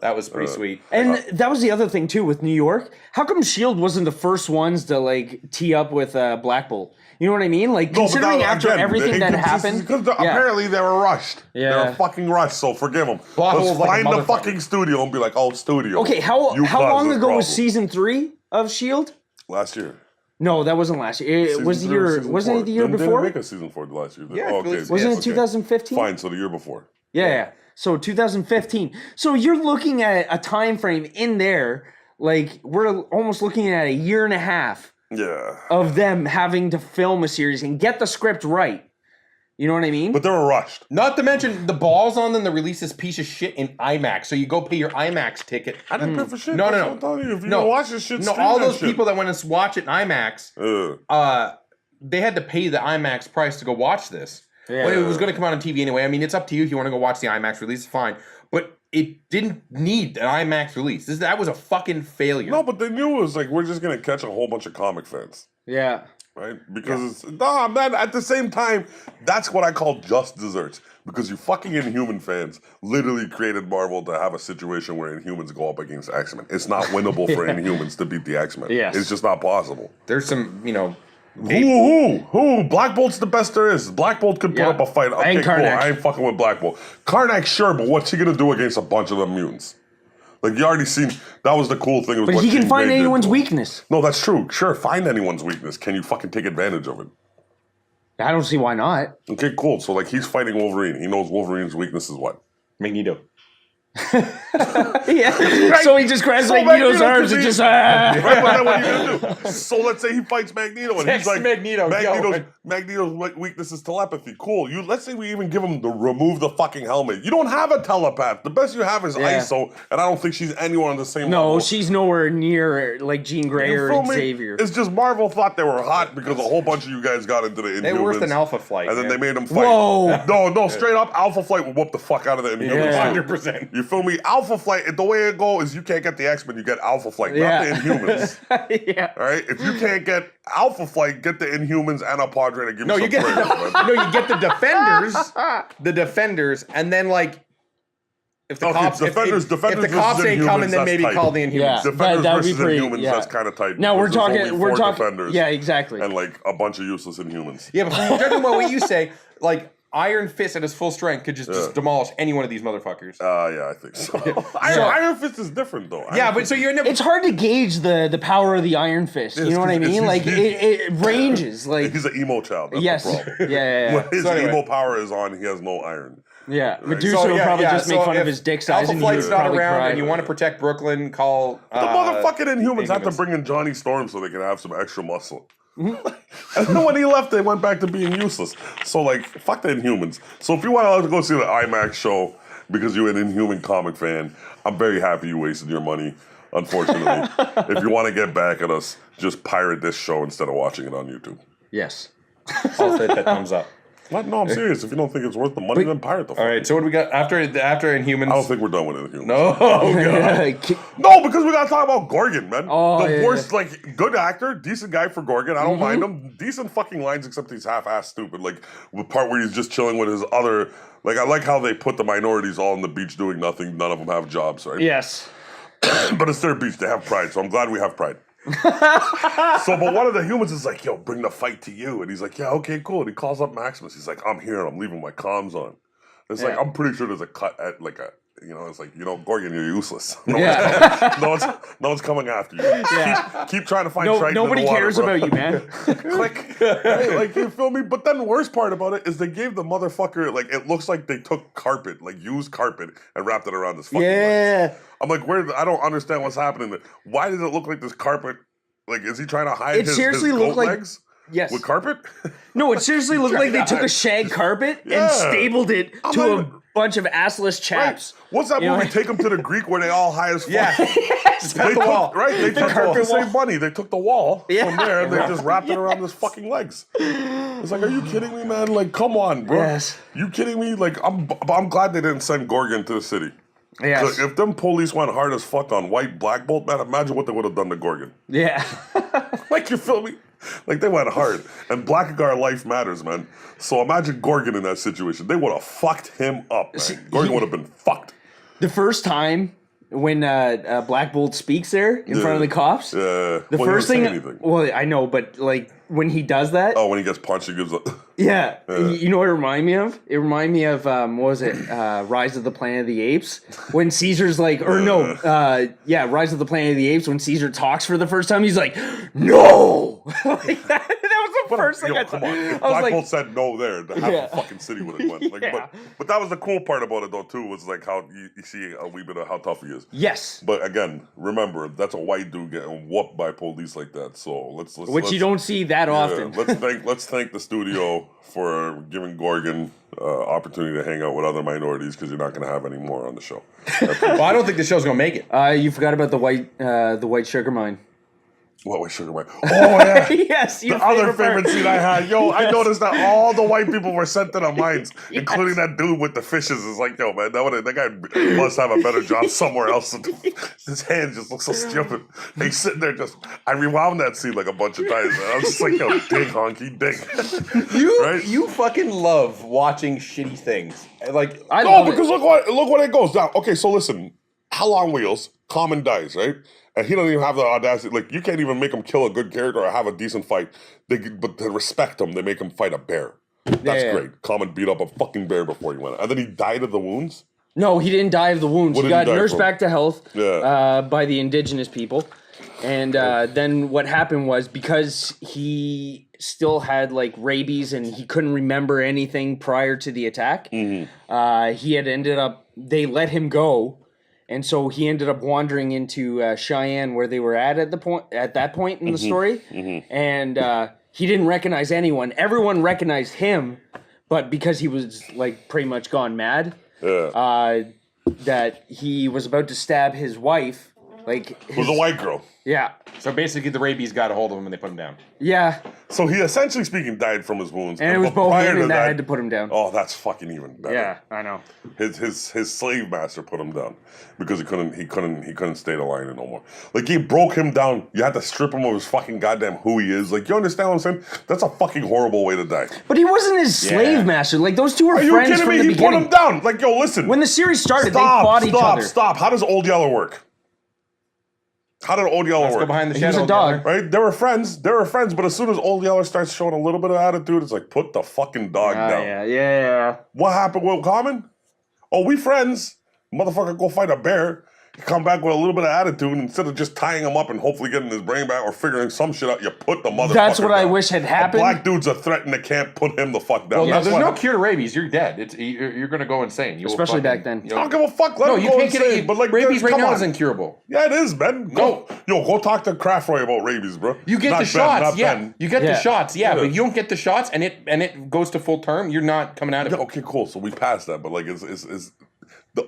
[SPEAKER 3] that was pretty sweet.
[SPEAKER 1] And that was the other thing too with New York. How come Shield wasn't the first ones to like tee up with Black Bolt? You know what I mean? Like considering after everything that happened,
[SPEAKER 2] because apparently they were rushed.
[SPEAKER 1] Yeah.
[SPEAKER 2] They were fucking rushed. So forgive them.
[SPEAKER 3] Black
[SPEAKER 2] Let's
[SPEAKER 3] Bolt's like a
[SPEAKER 2] find the
[SPEAKER 3] motherfucker.
[SPEAKER 2] fucking studio and be like, "Oh, studio."
[SPEAKER 1] okay, how
[SPEAKER 2] you
[SPEAKER 1] how
[SPEAKER 2] caused
[SPEAKER 1] long
[SPEAKER 2] this
[SPEAKER 1] ago was
[SPEAKER 2] problem.
[SPEAKER 1] season 3 of Shield?
[SPEAKER 2] Last year?
[SPEAKER 1] No, that wasn't last year. It was the
[SPEAKER 2] Season 3 or
[SPEAKER 1] year.
[SPEAKER 2] season
[SPEAKER 1] Wasn't
[SPEAKER 2] 4?
[SPEAKER 1] it the year
[SPEAKER 2] Didn't
[SPEAKER 1] before?
[SPEAKER 2] they make a season 4 last year?
[SPEAKER 3] Yeah,
[SPEAKER 2] Oh,
[SPEAKER 3] I believe
[SPEAKER 2] okay.
[SPEAKER 3] so.
[SPEAKER 1] Wasn't
[SPEAKER 3] Yes.
[SPEAKER 1] it 2015?
[SPEAKER 2] Fine. So the year before.
[SPEAKER 1] Yeah. So 2015. So you're looking at a time frame in there, like we're almost looking at a year and a half
[SPEAKER 2] Yeah.
[SPEAKER 1] of them having to film a series and get the script right. You know what I mean?
[SPEAKER 2] But they were rushed.
[SPEAKER 3] Not to mention the balls on them to release this piece of shit in IMAX. So you go pay your IMAX ticket.
[SPEAKER 2] I didn't pay for shit.
[SPEAKER 3] No.
[SPEAKER 2] That's what I'm telling you. If you don't watch this shit,
[SPEAKER 3] No,
[SPEAKER 2] stream
[SPEAKER 3] all
[SPEAKER 2] that
[SPEAKER 3] those
[SPEAKER 2] shit.
[SPEAKER 3] people that went to watch it in IMAX, they had to pay the IMAX price to go watch this.
[SPEAKER 1] Yeah.
[SPEAKER 3] Well, it was going to come out on TV anyway. I mean, it's up to you if you want to go watch the IMAX release. It's fine, but it didn't need an IMAX release. That was a fucking failure.
[SPEAKER 2] No, but they knew it was like we're just gonna catch a whole bunch of comic fans.
[SPEAKER 1] yeah.
[SPEAKER 2] Right? Because man, at the same time, that's what I call just desserts. Because you fucking Inhuman fans literally created Marvel to have a situation where Inhumans go up against X-Men. It's not winnable for Inhumans to beat the X-Men.
[SPEAKER 1] Yes.
[SPEAKER 2] It's just not possible.
[SPEAKER 3] There's some,
[SPEAKER 2] Who? Black Bolt's the best there is. Black Bolt could put
[SPEAKER 1] Yeah.
[SPEAKER 2] up a fight. Okay,
[SPEAKER 1] And
[SPEAKER 2] cool.
[SPEAKER 1] Karnak.
[SPEAKER 2] I ain't fucking with Black Bolt. Karnak, sure, but what's he gonna do against a bunch of them mutants? Like, you already seen, that was the cool thing. Was
[SPEAKER 1] But
[SPEAKER 2] what
[SPEAKER 1] he can
[SPEAKER 2] Jean
[SPEAKER 1] find
[SPEAKER 2] Grey did
[SPEAKER 1] anyone's
[SPEAKER 2] to him.
[SPEAKER 1] weakness.
[SPEAKER 2] No, that's true. Sure, find anyone's weakness. Can you fucking take advantage of it?
[SPEAKER 1] I don't see why not.
[SPEAKER 2] Okay, cool. So, like, he's fighting Wolverine. He knows Wolverine's weakness is what?
[SPEAKER 3] Magneto.
[SPEAKER 1] Yeah. So he just grabs Magneto's
[SPEAKER 2] Magneto
[SPEAKER 1] arms
[SPEAKER 2] could
[SPEAKER 1] and
[SPEAKER 2] be-
[SPEAKER 1] just.
[SPEAKER 2] Right, but then what are you gonna do? So let's say he fights Magneto and he's
[SPEAKER 3] Text
[SPEAKER 2] like,
[SPEAKER 3] Magneto,
[SPEAKER 2] Magneto's weakness is telepathy. Cool. Let's say we even give him the remove the fucking helmet. You don't have a telepath. The best you have is
[SPEAKER 1] Yeah.
[SPEAKER 2] ISO, and I don't think she's anywhere on the same
[SPEAKER 1] No,
[SPEAKER 2] level.
[SPEAKER 1] she's nowhere near like Jean Grey
[SPEAKER 2] You
[SPEAKER 1] or
[SPEAKER 2] feel me?
[SPEAKER 1] Xavier.
[SPEAKER 2] It's just Marvel thought they were hot because a whole bunch of you guys got into the Inhumans.
[SPEAKER 3] They were worse than Alpha Flight.
[SPEAKER 2] And then they
[SPEAKER 3] man.
[SPEAKER 2] made them fight.
[SPEAKER 1] Whoa.
[SPEAKER 2] No, straight up, Alpha Flight will whoop the fuck out of the Inhumans.
[SPEAKER 1] Yeah.
[SPEAKER 3] 100%.
[SPEAKER 2] You feel me? Alpha Flight, the way it goes is you can't get the X-Men, you get Alpha Flight,
[SPEAKER 1] Yeah.
[SPEAKER 2] not the Inhumans.
[SPEAKER 1] Yeah.
[SPEAKER 2] All right? If you can't get Alpha Flight, get the Inhumans and a Padre to give
[SPEAKER 3] No,
[SPEAKER 2] me
[SPEAKER 3] you
[SPEAKER 2] some
[SPEAKER 3] get
[SPEAKER 2] prayers, man.
[SPEAKER 3] you get the defenders, and then like if the
[SPEAKER 2] Okay,
[SPEAKER 3] cops
[SPEAKER 2] Defenders
[SPEAKER 3] if the
[SPEAKER 2] versus
[SPEAKER 3] cops ain't
[SPEAKER 2] Inhumans,
[SPEAKER 3] coming, then
[SPEAKER 2] that's
[SPEAKER 3] maybe
[SPEAKER 2] tight.
[SPEAKER 3] call the Inhumans.
[SPEAKER 1] Yeah.
[SPEAKER 2] Defenders
[SPEAKER 1] That'd be
[SPEAKER 2] versus
[SPEAKER 1] pretty-
[SPEAKER 2] Inhumans,
[SPEAKER 1] yeah.
[SPEAKER 2] that's kind of tight.
[SPEAKER 1] Now we're
[SPEAKER 2] because there's
[SPEAKER 1] talking.
[SPEAKER 2] only
[SPEAKER 1] We're
[SPEAKER 2] 4
[SPEAKER 1] talking.
[SPEAKER 2] Defenders
[SPEAKER 1] Yeah, exactly.
[SPEAKER 2] and like a bunch of useless Inhumans.
[SPEAKER 3] Yeah, but from judging by what you say, like Iron Fist at his full strength could just demolish any one of these motherfuckers.
[SPEAKER 2] Yeah, I think so. Iron Fist is different though.
[SPEAKER 3] Yeah,
[SPEAKER 2] Iron
[SPEAKER 3] but
[SPEAKER 2] Fist
[SPEAKER 3] so you're never.
[SPEAKER 1] It's hard to gauge the power of the Iron Fist. You know what I
[SPEAKER 2] It's-
[SPEAKER 1] mean?
[SPEAKER 2] it's-
[SPEAKER 1] Like
[SPEAKER 2] he's-
[SPEAKER 1] it ranges. Like
[SPEAKER 2] he's an emo child. That's
[SPEAKER 1] yes,
[SPEAKER 2] the
[SPEAKER 1] yeah,
[SPEAKER 2] problem.
[SPEAKER 1] yeah, yeah.
[SPEAKER 2] When his
[SPEAKER 3] So anyway.
[SPEAKER 2] emo power is on, he has no iron.
[SPEAKER 1] Yeah, Medusa
[SPEAKER 3] So,
[SPEAKER 1] would probably just make
[SPEAKER 3] so
[SPEAKER 1] fun of
[SPEAKER 3] if
[SPEAKER 1] his dick size,
[SPEAKER 3] Alpha
[SPEAKER 1] and he would
[SPEAKER 3] Flight's not
[SPEAKER 1] probably
[SPEAKER 3] around,
[SPEAKER 1] cry.
[SPEAKER 3] and you want to protect Brooklyn, call
[SPEAKER 2] The motherfucking Inhumans had to
[SPEAKER 3] Inhumans.
[SPEAKER 2] bring in Johnny Storm so they can have some extra muscle. And then when he left, they went back to being useless. So, like, fuck the Inhumans. So if you want to go see the IMAX show because you're an Inhuman comic fan, I'm very happy you wasted your money, unfortunately. If you want to get back at us, just pirate this show instead of watching it on YouTube.
[SPEAKER 1] Yes.
[SPEAKER 3] I'll hit that thumbs up.
[SPEAKER 2] What? No, I'm serious. If you don't think it's worth the money, then pirate the fuck.
[SPEAKER 3] All right, so what do we got after Inhumans?
[SPEAKER 2] I don't think we're done with Inhumans.
[SPEAKER 3] No, oh, God.
[SPEAKER 2] No, because we gotta talk about Gorgon, man.
[SPEAKER 1] Oh,
[SPEAKER 2] the
[SPEAKER 1] yeah,
[SPEAKER 2] worst, like, good actor, decent guy for Gorgon. I don't mind him. Decent fucking lines, except he's half-ass stupid. Like the part where he's just chilling with his other. Like, I like how they put the minorities all on the beach doing nothing. None of them have jobs, right?
[SPEAKER 1] Yes.
[SPEAKER 2] But it's their beach. They have pride, so I'm glad we have pride. But one of the humans is like, yo, bring the fight to you. And he's like, yeah, okay, cool. And he calls up Maximus. He's like, I'm here and I'm leaving my comms on. It's like, I'm pretty sure there's a cut at, like, it's like, Gorgon, you're useless. No one's coming after you.
[SPEAKER 1] Yeah.
[SPEAKER 2] Keep trying to find Triton
[SPEAKER 1] Nobody
[SPEAKER 2] in the water,
[SPEAKER 1] cares
[SPEAKER 2] bro.
[SPEAKER 1] about you, man.
[SPEAKER 2] Click. Right? Like, you feel me? But then the worst part about it is they gave the motherfucker, like, it looks like they took carpet, like used carpet, and wrapped it around his fucking legs. I'm like, I don't understand what's happening there. Why does it look like this carpet? Like, is he trying to hide his goat legs?
[SPEAKER 1] Yes.
[SPEAKER 2] With carpet?
[SPEAKER 1] No, it seriously looked like they took a shag carpet and stapled it to a bunch of assless chaps.
[SPEAKER 2] Right. What's that movie? Take them to the Greek where they all high as fuck.
[SPEAKER 3] Yeah.
[SPEAKER 2] They
[SPEAKER 3] the wall.
[SPEAKER 2] They took
[SPEAKER 3] carpet
[SPEAKER 2] to save money. They took the wall from there and they
[SPEAKER 1] Yeah.
[SPEAKER 2] just wrapped it around his fucking legs. It's like, are you kidding me, man? Like, come on, bro.
[SPEAKER 1] Yes.
[SPEAKER 2] You kidding me? Like, I'm glad they didn't send Gorgon to the city.
[SPEAKER 1] Yes.
[SPEAKER 2] If them police went hard as fuck on White Black Bolt, man, imagine what they would have done to Gorgon.
[SPEAKER 1] Yeah.
[SPEAKER 2] Like, you feel me? Like, they went hard. And Blackguard life matters, man. So imagine Gorgon in that situation. They would have fucked him up, man. Gorgon would have been fucked.
[SPEAKER 1] The first time when Black Bolt speaks there in front of the cops,
[SPEAKER 2] the
[SPEAKER 1] first thing. Well, I know, but like when he does that.
[SPEAKER 2] Oh, when he gets punched, he gives a.
[SPEAKER 1] Yeah, you know what it reminded me of? It reminded me of what was it? Rise of the Planet of the Apes. When Caesar's like, Rise of the Planet of the Apes. When Caesar talks for the first time, he's like, "No!" Like that was the first thing I thought.
[SPEAKER 2] Come on, if
[SPEAKER 1] I was
[SPEAKER 2] Black
[SPEAKER 1] like,
[SPEAKER 2] Bolt said no there, the half the fucking city would have went. Like, but that was the cool part about it though too. Was like how you see a wee bit of how tough he is.
[SPEAKER 1] Yes.
[SPEAKER 2] But again, remember that's a white dude getting whooped by police like that. So let's
[SPEAKER 1] you don't see that often.
[SPEAKER 2] Let's thank the studio for giving Gorgon opportunity to hang out with other minorities because you're not going to have any more on the show.
[SPEAKER 3] Well, I don't think the show's gonna make it.
[SPEAKER 1] You forgot about the white sugar mine.
[SPEAKER 2] What was Sugar Mine? Oh yeah.
[SPEAKER 1] Yes,
[SPEAKER 2] The other favorite scene I had. Yo, I noticed that all the white people were sent to the mines, including that dude with the fishes. It's like, yo, man, that guy must have a better job somewhere else. His hands just look so stupid. He's sitting there I rewound that scene like a bunch of times. I was just like, yo, dig, honky, dig.
[SPEAKER 3] You fucking love watching shitty things. Like,
[SPEAKER 2] Because look what it goes down. Okay, so listen, Hell on Wheels, Common dies, right? And he doesn't even have the audacity. Like, you can't even make him kill a good character or have a decent fight. But to respect him, they make him fight a bear. That's great. Common beat up a fucking bear before he went. And then he died of the wounds?
[SPEAKER 1] No, he didn't die of the wounds. He got nursed back to health by the indigenous people. And then what happened was, because he still had like rabies and he couldn't remember anything prior to the attack, he had ended up, they let him go. And so he ended up wandering into Cheyenne, where they were at that point in the story, and he didn't recognize anyone. Everyone recognized him, but because he was like pretty much gone mad, that he was about to stab his wife. It
[SPEAKER 2] was a white girl.
[SPEAKER 1] Yeah.
[SPEAKER 3] So basically, the rabies got a hold of him and they put him down.
[SPEAKER 1] Yeah.
[SPEAKER 2] So he, essentially speaking, died from his wounds.
[SPEAKER 1] And it was Bohemian that had to put him down.
[SPEAKER 2] Oh, that's fucking even better.
[SPEAKER 1] Yeah, I know.
[SPEAKER 2] His slave master put him down because he couldn't stay the line no more. Like, he broke him down. You had to strip him of his fucking goddamn who he is. Like, you understand what I'm saying? That's a fucking horrible way to die.
[SPEAKER 1] But he wasn't his slave master. Like, those two were friends
[SPEAKER 2] Are you kidding me?
[SPEAKER 1] from the
[SPEAKER 2] He
[SPEAKER 1] beginning.
[SPEAKER 2] put him down. Like, yo, listen.
[SPEAKER 1] When the series started, they fought each other.
[SPEAKER 2] Stop. How does Old Yeller work? How did Old Yeller
[SPEAKER 3] Let's
[SPEAKER 2] work?
[SPEAKER 3] go behind the
[SPEAKER 1] He was
[SPEAKER 3] shadow.
[SPEAKER 1] a dog.
[SPEAKER 2] Right? They were friends, but as soon as Old Yeller starts showing a little bit of attitude, it's like, put the fucking dog down.
[SPEAKER 1] Yeah.
[SPEAKER 2] What happened with Common? Oh, we friends. Motherfucker, go fight a bear. come back with a little bit of attitude, and instead of just tying him up and hopefully getting his brain back or figuring some shit out, you put the motherfucker
[SPEAKER 1] That's what I
[SPEAKER 2] down.
[SPEAKER 1] wish had happened.
[SPEAKER 2] A black dude's a threat and they can't put him the fuck down.
[SPEAKER 3] Well,
[SPEAKER 2] That's
[SPEAKER 3] there's
[SPEAKER 2] what
[SPEAKER 3] no
[SPEAKER 2] happened.
[SPEAKER 3] cure to rabies. You're dead. You're going to go insane. You will
[SPEAKER 1] Especially
[SPEAKER 3] fucking-
[SPEAKER 1] back then.
[SPEAKER 3] you
[SPEAKER 2] I
[SPEAKER 3] know-
[SPEAKER 2] don't give a fuck. Let
[SPEAKER 3] No,
[SPEAKER 2] him
[SPEAKER 3] you
[SPEAKER 2] go
[SPEAKER 3] can't get
[SPEAKER 2] insane.
[SPEAKER 3] it.
[SPEAKER 2] But like,
[SPEAKER 3] Rabies right
[SPEAKER 2] come
[SPEAKER 3] now
[SPEAKER 2] on.
[SPEAKER 3] is incurable.
[SPEAKER 2] Yeah, it is, man. Go talk to Craftroy about rabies, bro.
[SPEAKER 3] You get
[SPEAKER 2] Not
[SPEAKER 3] the
[SPEAKER 2] Ben,
[SPEAKER 3] shots,
[SPEAKER 2] not
[SPEAKER 3] yeah.
[SPEAKER 2] Ben.
[SPEAKER 3] You get the
[SPEAKER 1] Yeah.
[SPEAKER 3] shots, yeah,
[SPEAKER 2] Yeah.
[SPEAKER 3] but you don't get the shots, and it goes to full term. You're not coming out of
[SPEAKER 2] Yeah,
[SPEAKER 3] it.
[SPEAKER 2] okay, cool. So we passed that, but like,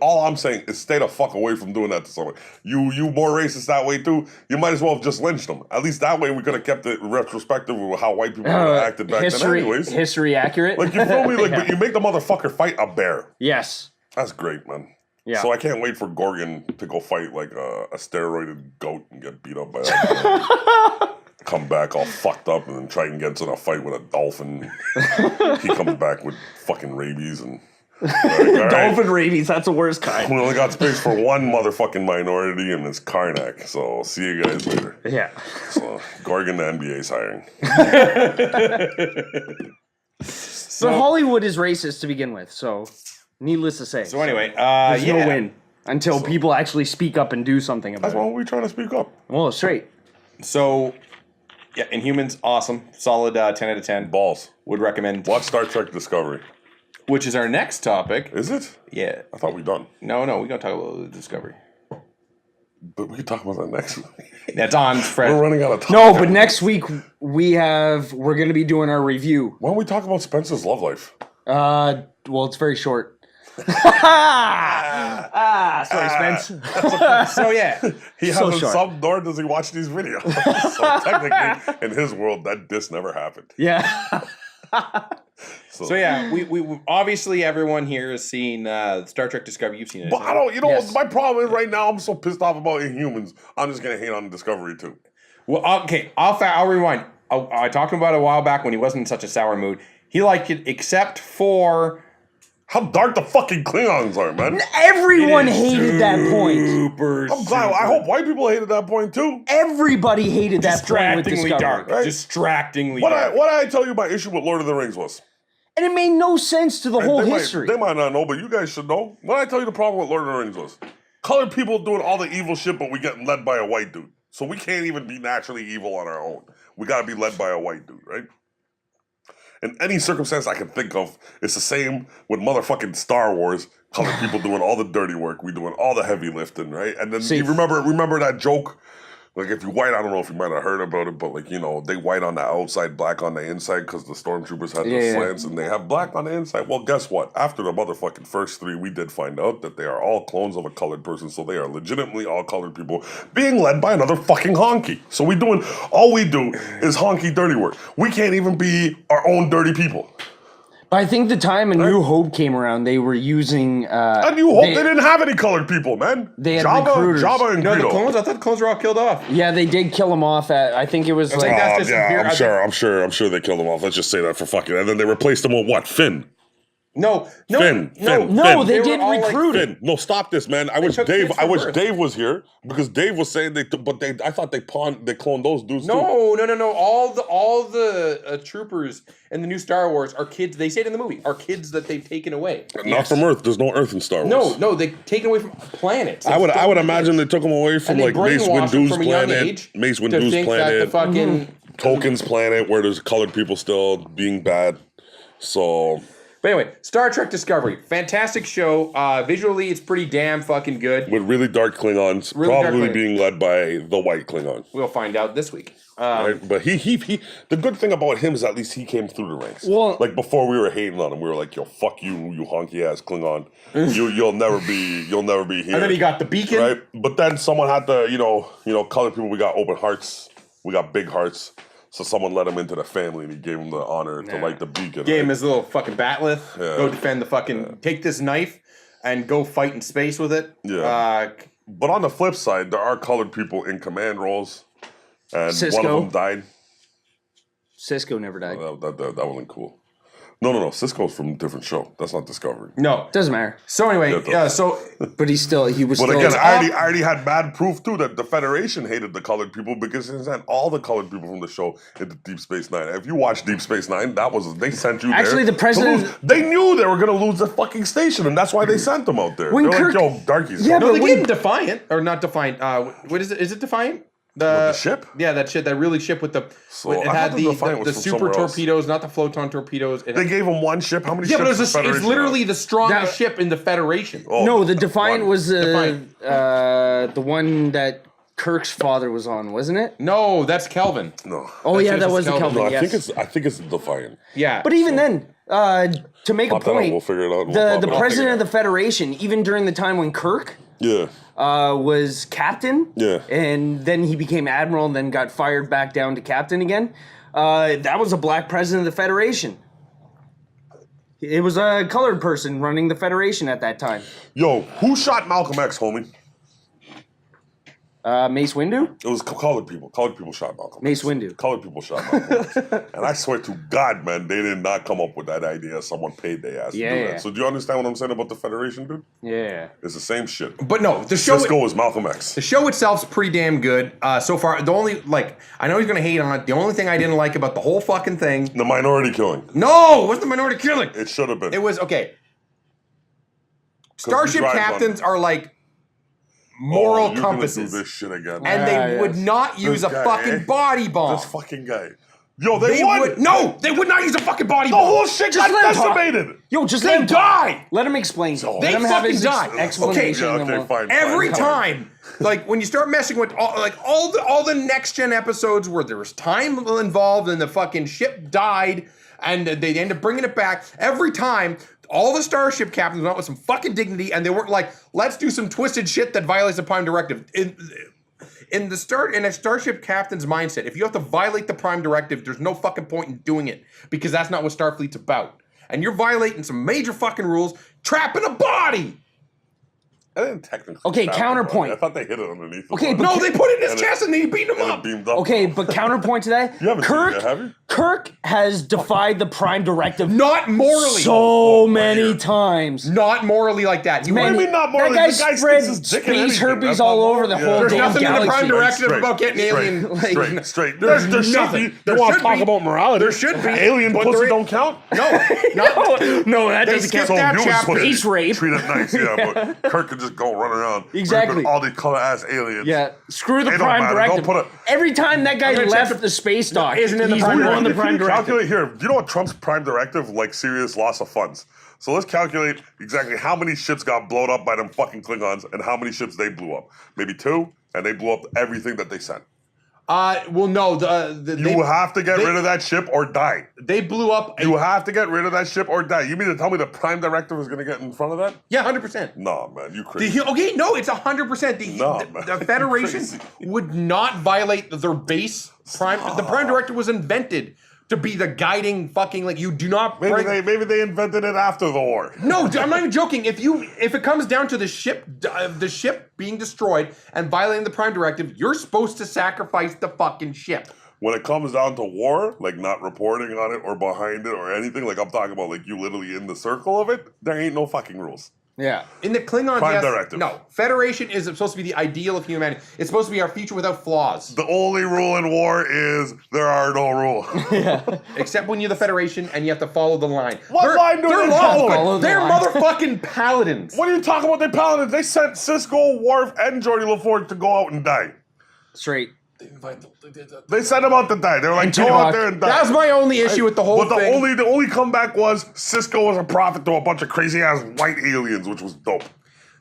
[SPEAKER 2] all I'm saying is stay the fuck away from doing that to someone. You more racist that way too. You might as well have just lynched them. At least that way we could have kept it retrospective of how white people would have acted back then. Anyways,
[SPEAKER 1] history accurate.
[SPEAKER 2] like you feel me? Like,
[SPEAKER 1] Yeah.
[SPEAKER 2] but you make the motherfucker fight a bear.
[SPEAKER 1] Yes.
[SPEAKER 2] That's great, man.
[SPEAKER 1] Yeah.
[SPEAKER 2] So I can't wait for Gorgon to go fight like a steroided goat and get beat up by that bear. Come back all fucked up and then try and get in a fight with a dolphin. He comes back with fucking rabies and. Like, all right,
[SPEAKER 1] Dolphin rabies. That's the worst kind.
[SPEAKER 2] we only got space for one motherfucking minority, and it's Karnak. So see you guys later.
[SPEAKER 1] Yeah.
[SPEAKER 2] So Gorgon, the NBA's hiring.
[SPEAKER 1] But Hollywood is racist to begin with, so needless to say.
[SPEAKER 3] So anyway,
[SPEAKER 1] there's
[SPEAKER 3] yeah.
[SPEAKER 1] no win until people actually speak up and do something about
[SPEAKER 2] That's why
[SPEAKER 1] it.
[SPEAKER 2] we're trying to speak up.
[SPEAKER 1] Well, straight.
[SPEAKER 3] So, yeah, Inhumans, awesome. Solid 10 out of 10.
[SPEAKER 2] Balls.
[SPEAKER 3] Would recommend.
[SPEAKER 2] Watch Star Trek Discovery.
[SPEAKER 3] Which is our next topic.
[SPEAKER 2] Is it?
[SPEAKER 3] Yeah.
[SPEAKER 2] I thought we done.
[SPEAKER 3] No, we're going to talk about the Discovery.
[SPEAKER 2] But we can talk about that next week.
[SPEAKER 3] That's on Fred.
[SPEAKER 2] We're running out of time.
[SPEAKER 1] No, but next week we're going to be doing our review.
[SPEAKER 2] Why don't we talk about Spencer's love life?
[SPEAKER 1] Well, it's very short. Sorry, Spence.
[SPEAKER 3] So, yeah.
[SPEAKER 2] He
[SPEAKER 1] So
[SPEAKER 2] hasn't
[SPEAKER 1] short.
[SPEAKER 2] subbed, nor does he watch these videos. So technically, in his world, that diss never happened.
[SPEAKER 1] Yeah.
[SPEAKER 3] So, yeah, we obviously everyone here has seen Star Trek Discovery. You've seen it.
[SPEAKER 2] But I don't,
[SPEAKER 1] Yes.
[SPEAKER 2] my problem is right now I'm so pissed off about Inhumans. I'm just gonna hate on Discovery too.
[SPEAKER 3] Well, okay, I'll rewind. I talked about it a while back when he wasn't in such a sour mood. He liked it except for
[SPEAKER 2] How dark the fucking Klingons are, man.
[SPEAKER 1] Everyone hated that point.
[SPEAKER 3] super.
[SPEAKER 2] I'm glad. I hope white people hated that point too.
[SPEAKER 1] Everybody hated that point with
[SPEAKER 3] distractingly
[SPEAKER 1] Discovery.
[SPEAKER 3] dark.
[SPEAKER 2] right?
[SPEAKER 3] Distractingly
[SPEAKER 2] What
[SPEAKER 3] dark.
[SPEAKER 2] I tell you my issue with Lord of the Rings was.
[SPEAKER 1] And it made no sense to the whole
[SPEAKER 2] they
[SPEAKER 1] history.
[SPEAKER 2] They might not know, but you guys should know. What I tell you the problem with Lord of the Rings was. Colored people doing all the evil shit, but we getting led by a white dude. So we can't even be naturally evil on our own. We gotta be led by a white dude, right? In any circumstance I can think of, it's the same with motherfucking Star Wars. Colored people doing all the dirty work, we doing all the heavy lifting, right? And then
[SPEAKER 1] See-
[SPEAKER 2] you remember that joke? Like if you white, I don't know if you might have heard about it, but like, you know, they white on the outside, black on the inside because the stormtroopers had the
[SPEAKER 1] Yeah.
[SPEAKER 2] slants and they have black on the inside. Well, guess what? After the motherfucking first three, we did find out that they are all clones of a colored person. So they are legitimately all colored people being led by another fucking honky. So all we do is honky dirty work. We can't even be our own dirty people.
[SPEAKER 1] But I think the time A New Hope came around, they were using.
[SPEAKER 2] And you hope they didn't have any colored people, man.
[SPEAKER 1] They had
[SPEAKER 2] Jabba
[SPEAKER 1] recruiters.
[SPEAKER 2] and
[SPEAKER 3] No, the
[SPEAKER 2] Greedo.
[SPEAKER 3] clones. I thought the clones were all killed off.
[SPEAKER 1] Yeah, they did kill him off at. I think it was like.
[SPEAKER 3] think that's just
[SPEAKER 2] yeah,
[SPEAKER 3] here.
[SPEAKER 2] I'm sure they killed him off. Let's just say that for fucking. And then they replaced him with what? Finn.
[SPEAKER 3] No,
[SPEAKER 2] Finn.
[SPEAKER 1] No, they
[SPEAKER 3] They
[SPEAKER 1] did
[SPEAKER 3] were all, like,
[SPEAKER 1] recruit him.
[SPEAKER 2] Finn. No, stop this, man. I wish
[SPEAKER 3] took
[SPEAKER 2] Dave.
[SPEAKER 3] kids
[SPEAKER 2] I
[SPEAKER 3] from
[SPEAKER 2] wish
[SPEAKER 3] birth.
[SPEAKER 2] Dave was here because Dave was saying I thought they cloned those dudes too.
[SPEAKER 3] No. All the troopers in the new Star Wars are kids. They say it in the movie. Are kids that they've taken away.
[SPEAKER 2] Not from Earth. There's no Earth in Star Wars.
[SPEAKER 3] No, they taken away from planets.
[SPEAKER 2] I would imagine they took them away from
[SPEAKER 3] And they
[SPEAKER 2] like Mace
[SPEAKER 3] brainwashed them
[SPEAKER 2] Windu's
[SPEAKER 3] from a young
[SPEAKER 2] planet,
[SPEAKER 3] age
[SPEAKER 2] Mace
[SPEAKER 3] to
[SPEAKER 2] Windu's
[SPEAKER 3] think that the
[SPEAKER 2] planet,
[SPEAKER 3] fucking.
[SPEAKER 2] Tolkien's planet, where there's colored people still being bad. So
[SPEAKER 3] But anyway, Star Trek Discovery, fantastic show. Visually, it's pretty damn fucking good.
[SPEAKER 2] with really dark Klingons,
[SPEAKER 3] Really dark
[SPEAKER 2] probably
[SPEAKER 3] Klingons.
[SPEAKER 2] being led by the white Klingon.
[SPEAKER 3] We'll find out this week.
[SPEAKER 2] Right? But he the good thing about him is at least he came through the ranks.
[SPEAKER 1] Well-
[SPEAKER 2] like before we were hating on him, we were like, yo, fuck you honky ass Klingon. You'll never be here.
[SPEAKER 3] And then he got the beacon.
[SPEAKER 2] right? But then someone had to, you know, colored people, we got open hearts, we got big hearts. So someone let him into the family and he gave him the honor to light the beacon.
[SPEAKER 3] Gave him
[SPEAKER 2] right?
[SPEAKER 3] his little fucking batleth.
[SPEAKER 2] Yeah.
[SPEAKER 3] Go defend the fucking. Take this knife and go fight in space with it.
[SPEAKER 2] Yeah. But on the flip side, there are colored people in command roles. And one
[SPEAKER 1] Cisco.
[SPEAKER 2] of them died.
[SPEAKER 1] Cisco never died.
[SPEAKER 2] That wasn't cool. No. Cisco's from a different show. That's not Discovery.
[SPEAKER 3] No.
[SPEAKER 1] Doesn't matter.
[SPEAKER 3] So anyway,
[SPEAKER 2] Yeah,
[SPEAKER 1] But he was
[SPEAKER 2] But
[SPEAKER 1] still.
[SPEAKER 2] again, I already had bad proof too that the Federation hated the colored people because they sent all the colored people from the show into Deep Space Nine. If you watch Deep Space Nine, they sent you
[SPEAKER 1] Actually,
[SPEAKER 2] there
[SPEAKER 1] the president-
[SPEAKER 2] to lose. They knew they were going to lose the fucking station, and that's why they sent them out there.
[SPEAKER 1] When
[SPEAKER 2] They're
[SPEAKER 1] Kirk-
[SPEAKER 2] like, yo, darkies.
[SPEAKER 1] Yeah,
[SPEAKER 3] no,
[SPEAKER 1] but
[SPEAKER 3] they
[SPEAKER 1] we-
[SPEAKER 3] gave him Defiant or not Defiant. What is it? Is it Defiant?
[SPEAKER 2] The ship?
[SPEAKER 3] Yeah, that shit. That really ship with the.
[SPEAKER 2] So,
[SPEAKER 3] it
[SPEAKER 2] I
[SPEAKER 3] had
[SPEAKER 2] thought the Defiant
[SPEAKER 3] the
[SPEAKER 2] was from
[SPEAKER 3] super
[SPEAKER 2] somewhere else.
[SPEAKER 3] torpedoes, not the floton torpedoes.
[SPEAKER 2] They gave them one ship. How many
[SPEAKER 3] yeah,
[SPEAKER 2] ships?
[SPEAKER 3] but
[SPEAKER 2] does the
[SPEAKER 3] it's
[SPEAKER 2] Federation
[SPEAKER 3] literally
[SPEAKER 2] have?
[SPEAKER 3] the strongest
[SPEAKER 1] That-
[SPEAKER 3] ship in the Federation.
[SPEAKER 2] Oh,
[SPEAKER 1] No, the Defiant
[SPEAKER 2] one.
[SPEAKER 1] was
[SPEAKER 3] Defiant.
[SPEAKER 1] the one that Kirk's father was on, wasn't it?
[SPEAKER 3] No, that's Kelvin.
[SPEAKER 2] No.
[SPEAKER 1] Oh yeah,
[SPEAKER 3] ship
[SPEAKER 1] that
[SPEAKER 3] is
[SPEAKER 1] was the
[SPEAKER 3] Kelvin.
[SPEAKER 1] Kelvin.
[SPEAKER 2] No,
[SPEAKER 1] Yes.
[SPEAKER 2] I think it's Defiant.
[SPEAKER 3] Yeah.
[SPEAKER 1] But even then, to make a
[SPEAKER 2] Pop that out,
[SPEAKER 1] point,
[SPEAKER 2] we'll figure it out and we'll
[SPEAKER 1] the
[SPEAKER 2] pop it out.
[SPEAKER 1] president of
[SPEAKER 3] Figure
[SPEAKER 1] the Federation, even during the time when Kirk
[SPEAKER 2] Yeah.
[SPEAKER 1] was captain,
[SPEAKER 2] Yeah.
[SPEAKER 1] and then he became admiral, and then got fired back down to captain again. That was a black president of the Federation. It was a colored person running the Federation at that time.
[SPEAKER 2] Yo, who shot Malcolm X, homie?
[SPEAKER 1] Mace Windu?
[SPEAKER 2] It was colored people. Colored people shot Malcolm.
[SPEAKER 1] Mace
[SPEAKER 2] X.
[SPEAKER 1] Windu.
[SPEAKER 2] Colored people shot Malcolm X. And I swear to God, man, they did not come up with that idea. Someone paid their ass to do
[SPEAKER 1] Yeah.
[SPEAKER 2] that. So do you understand what I'm saying about the Federation, dude?
[SPEAKER 1] Yeah.
[SPEAKER 2] It's the same shit.
[SPEAKER 3] But no, the show.
[SPEAKER 2] Cisco is Malcolm X.
[SPEAKER 3] The show itself's pretty damn good so far. The only I know he's gonna hate on it. The only thing I didn't like about the whole fucking thing.
[SPEAKER 2] The minority killing.
[SPEAKER 3] No, it wasn't the minority killing.
[SPEAKER 2] It should have been.
[SPEAKER 3] It was okay. Starship
[SPEAKER 2] drive
[SPEAKER 3] captains are like
[SPEAKER 2] Oh,
[SPEAKER 3] moral
[SPEAKER 2] you're
[SPEAKER 3] compasses,
[SPEAKER 2] gonna do this shit again.
[SPEAKER 3] and they
[SPEAKER 1] yes.
[SPEAKER 3] would not use a
[SPEAKER 2] guy,
[SPEAKER 3] fucking
[SPEAKER 2] eh?
[SPEAKER 3] body bomb.
[SPEAKER 2] This fucking guy. Yo,
[SPEAKER 3] They
[SPEAKER 2] they won.
[SPEAKER 3] would no, they would not use a fucking body
[SPEAKER 2] The
[SPEAKER 3] bomb.
[SPEAKER 2] whole shit
[SPEAKER 1] Just
[SPEAKER 2] got
[SPEAKER 1] let him talk.
[SPEAKER 2] decimated.
[SPEAKER 1] Yo, just
[SPEAKER 3] They
[SPEAKER 1] let him
[SPEAKER 3] die.
[SPEAKER 1] Let him explain.
[SPEAKER 3] They
[SPEAKER 1] Let him have
[SPEAKER 3] fucking
[SPEAKER 1] his
[SPEAKER 3] die.
[SPEAKER 1] explanation.
[SPEAKER 2] Okay, yeah,
[SPEAKER 1] and then
[SPEAKER 2] okay,
[SPEAKER 1] we'll-
[SPEAKER 2] fine.
[SPEAKER 3] Every
[SPEAKER 2] fine.
[SPEAKER 3] time, like when you start messing with all the next gen episodes where there was time involved and the fucking ship died and they end up bringing it back. Every time, all the starship captains went with some fucking dignity and they weren't like, let's do some twisted shit that violates the Prime Directive. In a starship captain's mindset, if you have to violate the Prime Directive, there's no fucking point in doing it because that's not what Starfleet's about. And you're violating some major fucking rules, trapping a body.
[SPEAKER 2] I didn't technically.
[SPEAKER 1] Okay,
[SPEAKER 2] stab
[SPEAKER 1] counterpoint.
[SPEAKER 2] him, I thought they hit it underneath.
[SPEAKER 1] Okay,
[SPEAKER 2] the
[SPEAKER 1] but-
[SPEAKER 3] No, they put it in his
[SPEAKER 2] And
[SPEAKER 3] chest and then he beat him
[SPEAKER 2] and
[SPEAKER 3] up.
[SPEAKER 2] it beamed up.
[SPEAKER 1] Okay, but counterpoint to that,
[SPEAKER 2] You haven't seen it yet, have you?
[SPEAKER 1] Kirk has defied the Prime Directive
[SPEAKER 3] Not morally.
[SPEAKER 1] so
[SPEAKER 2] my
[SPEAKER 1] many
[SPEAKER 2] ear.
[SPEAKER 1] times.
[SPEAKER 3] Not morally like that. He
[SPEAKER 1] Man,
[SPEAKER 2] What do you mean not morally?
[SPEAKER 1] That guy
[SPEAKER 2] The guy
[SPEAKER 1] spread
[SPEAKER 2] sticks his dick in
[SPEAKER 1] space
[SPEAKER 2] anything.
[SPEAKER 1] herpes
[SPEAKER 2] That's
[SPEAKER 1] all
[SPEAKER 2] not
[SPEAKER 1] over the
[SPEAKER 2] moral.
[SPEAKER 1] whole
[SPEAKER 2] Yeah.
[SPEAKER 3] There's
[SPEAKER 1] damn
[SPEAKER 3] nothing in the
[SPEAKER 1] galaxy.
[SPEAKER 3] Prime Directive about getting alien.
[SPEAKER 1] like-
[SPEAKER 2] Straight.
[SPEAKER 3] There's
[SPEAKER 2] There should
[SPEAKER 3] nothing.
[SPEAKER 2] be.
[SPEAKER 3] There
[SPEAKER 2] You want
[SPEAKER 3] should
[SPEAKER 2] to talk
[SPEAKER 3] be.
[SPEAKER 2] about morality?
[SPEAKER 3] There should be.
[SPEAKER 2] Alien
[SPEAKER 3] But
[SPEAKER 2] pussy
[SPEAKER 3] there-
[SPEAKER 2] don't count?
[SPEAKER 3] No, not,
[SPEAKER 1] No, that
[SPEAKER 3] They
[SPEAKER 1] doesn't
[SPEAKER 3] skipped
[SPEAKER 1] count.
[SPEAKER 3] that
[SPEAKER 2] you was
[SPEAKER 3] chapter.
[SPEAKER 2] supposed to
[SPEAKER 1] Space rape.
[SPEAKER 2] Treat it nice, yeah, but Kirk could just go run around.
[SPEAKER 1] Exactly.
[SPEAKER 2] raping all these color ass aliens.
[SPEAKER 1] Yeah, screw the
[SPEAKER 2] It don't
[SPEAKER 1] Prime
[SPEAKER 2] matter.
[SPEAKER 1] Directive.
[SPEAKER 2] Don't put
[SPEAKER 1] Every time that guy
[SPEAKER 3] I'm gonna
[SPEAKER 1] left
[SPEAKER 3] check
[SPEAKER 1] the space dock,
[SPEAKER 3] isn't in the
[SPEAKER 1] he's
[SPEAKER 3] Prime
[SPEAKER 1] on the
[SPEAKER 3] Directive.
[SPEAKER 1] Prime Directive.
[SPEAKER 2] Calculate here. Do you know what Trump's prime directive? Like serious loss of funds. So let's calculate exactly how many ships got blown up by them fucking Klingons and how many ships they blew up. Maybe 2, and they blew up everything that they sent.
[SPEAKER 3] well, no.
[SPEAKER 2] You have to get rid of that ship or die.
[SPEAKER 3] They blew up.
[SPEAKER 2] You have to get rid of that ship or die. You mean to tell me the prime directive is going to get in front of that?
[SPEAKER 3] Yeah, 100%.
[SPEAKER 2] Nah, man, you crazy.
[SPEAKER 3] Okay, no, it's 100%.
[SPEAKER 2] No,
[SPEAKER 3] The
[SPEAKER 2] man.
[SPEAKER 3] Federation
[SPEAKER 2] Crazy.
[SPEAKER 3] would not violate their base prime. The Prime Directive was invented to be the guiding fucking you do not.
[SPEAKER 2] Maybe they invented it after the war.
[SPEAKER 3] No, I'm not even joking. If it comes down to the ship being destroyed and violating the Prime Directive, you're supposed to sacrifice the fucking ship.
[SPEAKER 2] When it comes down to war, like not reporting on it or behind it or anything, like I'm talking about, like you literally in the circle of it, there ain't no fucking rules.
[SPEAKER 1] Yeah.
[SPEAKER 3] In the Klingons,
[SPEAKER 2] Prime
[SPEAKER 3] yes.
[SPEAKER 2] Directive.
[SPEAKER 3] No, Federation is supposed to be the ideal of humanity. It's supposed to be our future without flaws.
[SPEAKER 2] The only rule in war is there are no rules.
[SPEAKER 3] Except when you're the Federation and you have to follow the line.
[SPEAKER 2] What line do
[SPEAKER 3] they're
[SPEAKER 2] they
[SPEAKER 3] law-
[SPEAKER 2] follow?
[SPEAKER 3] They're
[SPEAKER 1] line.
[SPEAKER 3] motherfucking paladins.
[SPEAKER 2] What are you talking about? They paladins. They sent Cisco, Worf, and Geordie LaForge to go out and die.
[SPEAKER 1] Straight.
[SPEAKER 2] They sent them out to die. They were like,
[SPEAKER 1] And
[SPEAKER 2] go
[SPEAKER 1] Tuvok.
[SPEAKER 2] out there and die.
[SPEAKER 3] That was my only issue with the whole
[SPEAKER 2] But
[SPEAKER 3] thing.
[SPEAKER 2] the only comeback was Cisco was a prophet to a bunch of crazy ass white aliens, which was dope.